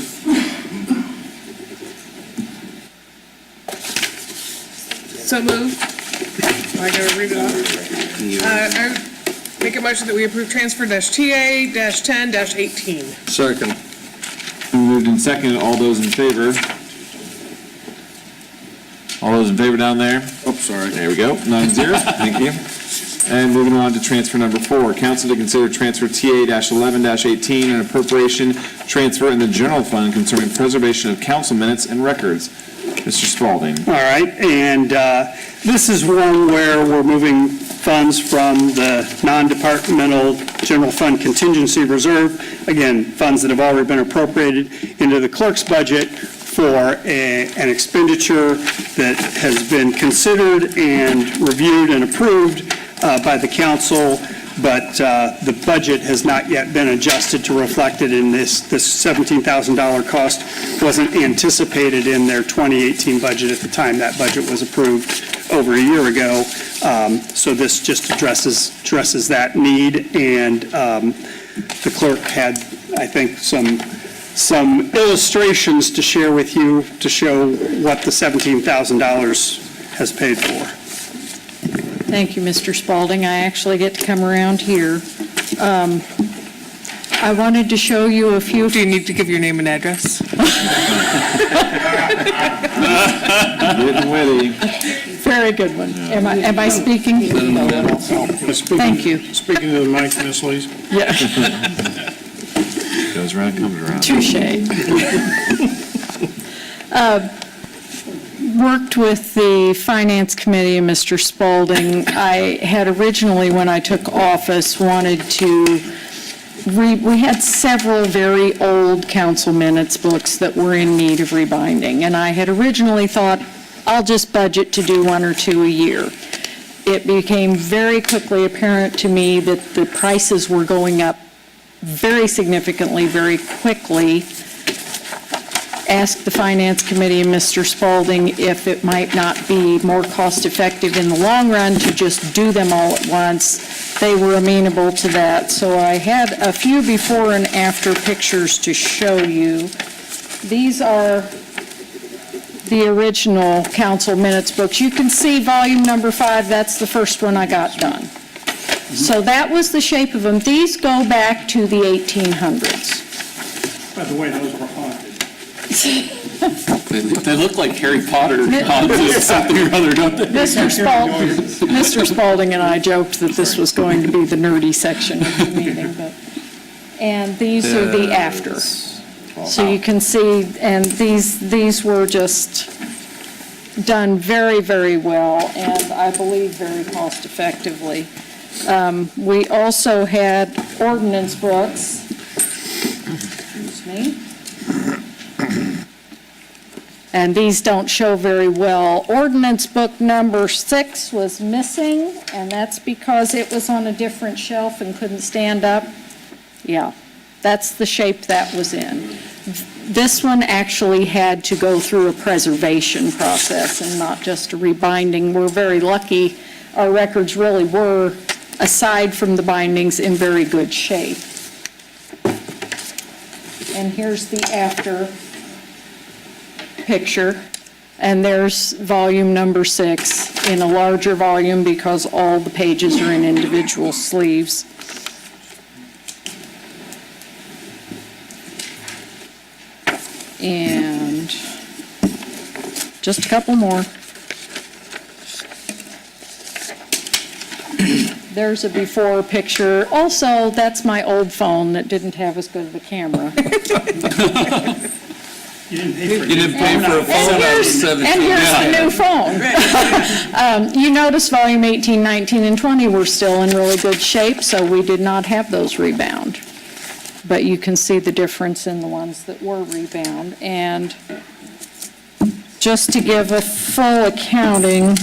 So moved. I gotta read it off. I make a motion that we approve transfer TA-10-18. Second. Moved and seconded. All those in favor? All those in favor down there? Oh, sorry. There we go. 9-0. Thank you. And moving on to transfer number 4. Council to consider transfer TA-11-18, an appropriation transfer in the general fund concerning preservation of council minutes and records. Mr. Spalding. All right, and this is one where we're moving funds from the non-departmental general fund contingency reserve, again, funds that have already been appropriated, into the clerk's budget for an expenditure that has been considered and reviewed and approved by the council, but the budget has not yet been adjusted to reflect it in this $17,000 cost. Wasn't anticipated in their 2018 budget at the time that budget was approved over a year ago. So this just addresses that need, and the clerk had, I think, some illustrations to share with you to show what the $17,000 has paid for. Thank you, Mr. Spalding. I actually get to come around here. I wanted to show you a few. Do you need to give your name and address? Getting witty. Very good one. Am I speaking? Thank you. Speaking to the mic, Ms. Lees. Yeah. Goes around, comes around. Touche. Worked with the Finance Committee and Mr. Spalding. I had originally, when I took office, wanted to we had several very old council minutes books that were in need of rebinding, and I had originally thought, I'll just budget to do 1 or 2 a year. It became very quickly apparent to me that the prices were going up very significantly, very quickly. Asked the Finance Committee and Mr. Spalding if it might not be more cost-effective in the long run to just do them all at once. They were amenable to that. So I had a few before and after pictures to show you. These are the original council minutes books. You can see volume number 5, that's the first one I got done. So that was the shape of them. These go back to the 1800s. By the way, those were haunted. They look like Harry Potter something or other, don't they? Mr. Spalding and I joked that this was going to be the nerdy section of the meeting, and these are the after. So you can see, and these were just done very, very well, and I believe very cost effectively. We also had ordinance books. Excuse me. And these don't show very well. Ordinance book number 6 was missing, and that's because it was on a different shelf and couldn't stand up. Yeah, that's the shape that was in. This one actually had to go through a preservation process and not just a rebinding. We're very lucky. Our records really were, aside from the bindings, in very good shape. And here's the after picture, and there's volume number 6 in a larger volume because all the pages are in individual sleeves. And just a couple more. There's a before picture. Also, that's my old phone that didn't have as good of a camera. You didn't pay for it. You didn't pay for a phone out of 17. And here's the new phone. You notice volume 18, 19, and 20 were still in really good shape, so we did not have those rebound. But you can see the difference in the ones that were rebound. And just to give a full accounting,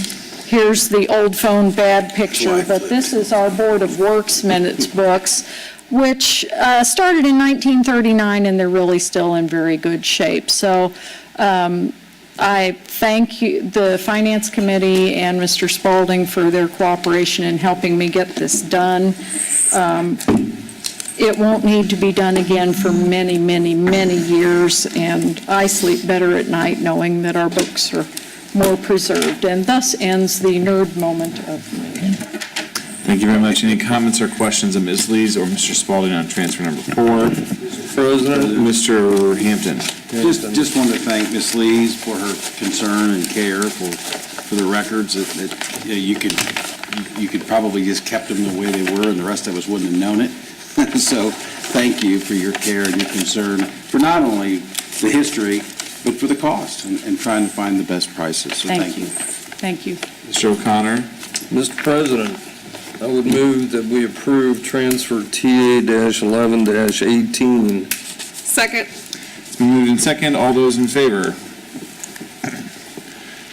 here's the old phone bad picture, but this is our Board of Works minutes books, which started in 1939, and they're really still in very good shape. So I thank you, the Finance Committee and Mr. Spalding for their cooperation in helping me get this done. It won't need to be done again for many, many, many years, and I sleep better at night knowing that our books are more preserved. And thus ends the nerd moment of the meeting. Thank you very much. Any comments or questions of Ms. Lees or Mr. Spalding on transfer number 4? Mr. President? Mr. Hampton. Just wanted to thank Ms. Lees for her concern and care for the records that you could probably just kept them the way they were and the rest of us wouldn't have known it. So thank you for your care and your concern for not only the history, but for the cost and trying to find the best prices. So thank you. Thank you. Mr. O'Connor. Mr. President, I would move that we approve transfer TA-11-18. Second. It's been moved in second. All those in favor?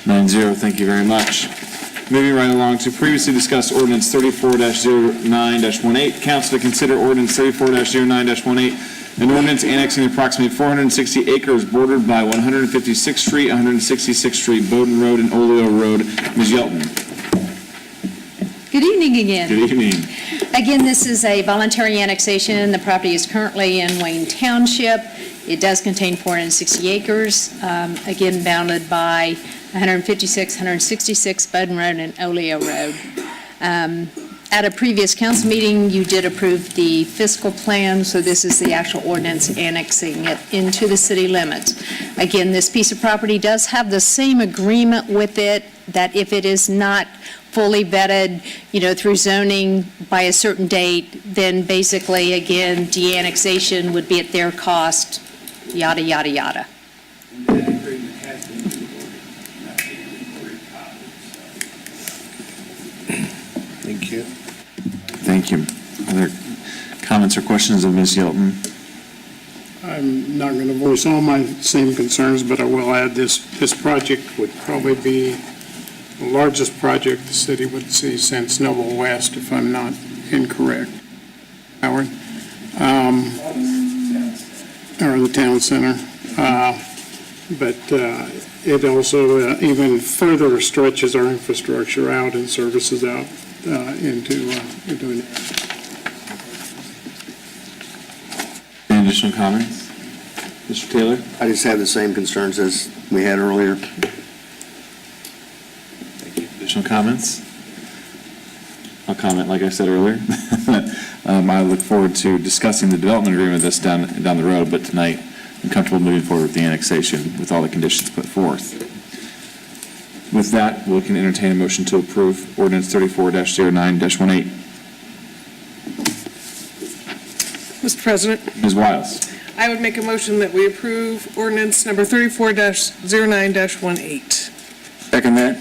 9-0. Thank you very much. Moving right along to previously discussed ordinance 34-09-18. Council to consider ordinance 34-09-18, an ordinance annexing approximately 460 acres bordered by 156th Street, 166th Street, Bowden Road, and Oleo Road. Ms. Yelton. Good evening again. Good evening. Again, this is a voluntary annexation. The property is currently in Wayne Township. It does contain 460 acres, again bounded by 156, 166 Bowden Road and Oleo Road. At a previous council meeting, you did approve the fiscal plan, so this is the actual ordinance annexing it into the city limits. Again, this piece of property does have the same agreement with it, that if it is not fully vetted, through zoning by a certain date, then basically, again, de-annexation would be at their cost, yada, yada, yada. Thank you. Thank you. Other comments or questions of Ms. Yelton? I'm not going to voice all my same concerns, but I will add this project would probably be the largest project the city would see since Noble West, if I'm not incorrect. Howard? Or the town center. But it also even further stretches our infrastructure out and services out into an Any additional comments? Mr. Taylor? I just have the same concerns as we had earlier. Additional comments? I'll comment, like I said earlier. I look forward to discussing the development agreement that's down the road, but tonight I'm comfortable moving forward with the annexation with all the conditions put forth. With that, we can entertain a motion to approve ordinance 34-09-18. Mr. President, Ms. Wiles. I would make a motion that we approve ordinance number 34-09-18. Second that.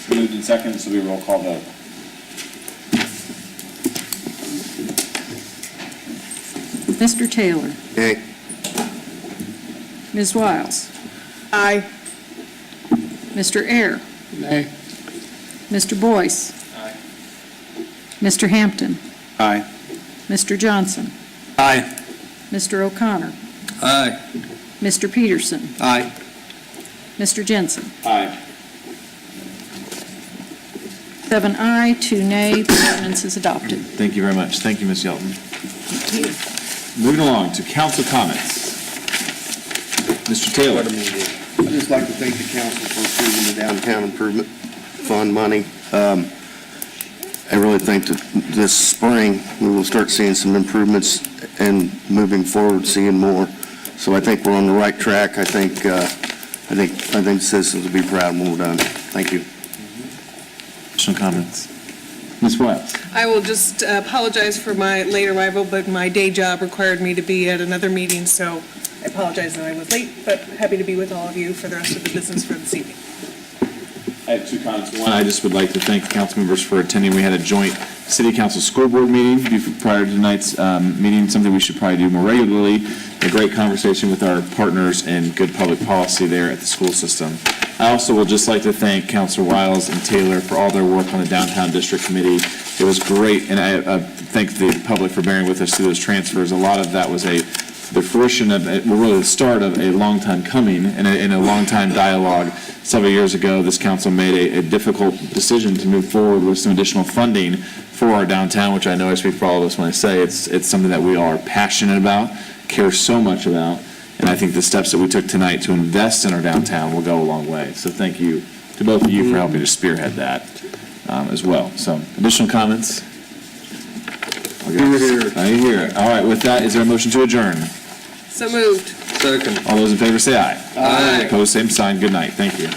Moved in second, so we roll call vote. Mr. Taylor. Yay. Ms. Wiles. Aye. Mr. Ayr. Nay. Mr. Boyce. Aye. Mr. Hampton. Aye. Mr. Johnson. Aye. Mr. O'Connor. Aye. Mr. Peterson. Aye. Mr. Jensen. Aye. 7 aye, 2 nay, the ordinance is adopted. Thank you very much. Thank you, Ms. Yelton. Moving along to council comments. Mr. Taylor. I'd just like to thank the council for approving the downtown improvement fund money. I really think that this spring, we will start seeing some improvements and moving forward, seeing more. So I think we're on the right track. I think citizens will be proud when we're done. Thank you. Additional comments. Ms. Wiles? I will just apologize for my late arrival, but my day job required me to be at another meeting, so I apologize that I was late, but happy to be with all of you for the rest of the business for this evening. I have two comments. One, I just would like to thank the council members for attending. We had a joint city council school board meeting prior to tonight's meeting, something we should probably do more regularly. A great conversation with our partners in good public policy there at the school system. I also would just like to thank Councilor Wiles and Taylor for all their work on the Downtown District Committee. It was great, and I thank the public for bearing with us through those transfers. A lot of that was the fruition of, really the start of a long time coming and a long time dialogue. Several years ago, this council made a difficult decision to move forward with some additional funding for our downtown, which I know I speak for all of us when I say it's something that we are passionate about, care so much about, and I think the steps that we took tonight to invest in our downtown will go a long way. So thank you to both of you for helping to spearhead that as well. So additional comments? I hear. All right, with that, is there a motion to adjourn? So moved. Second. All those in favor say aye. Aye. Opposed, same sign. Good night. Thank you.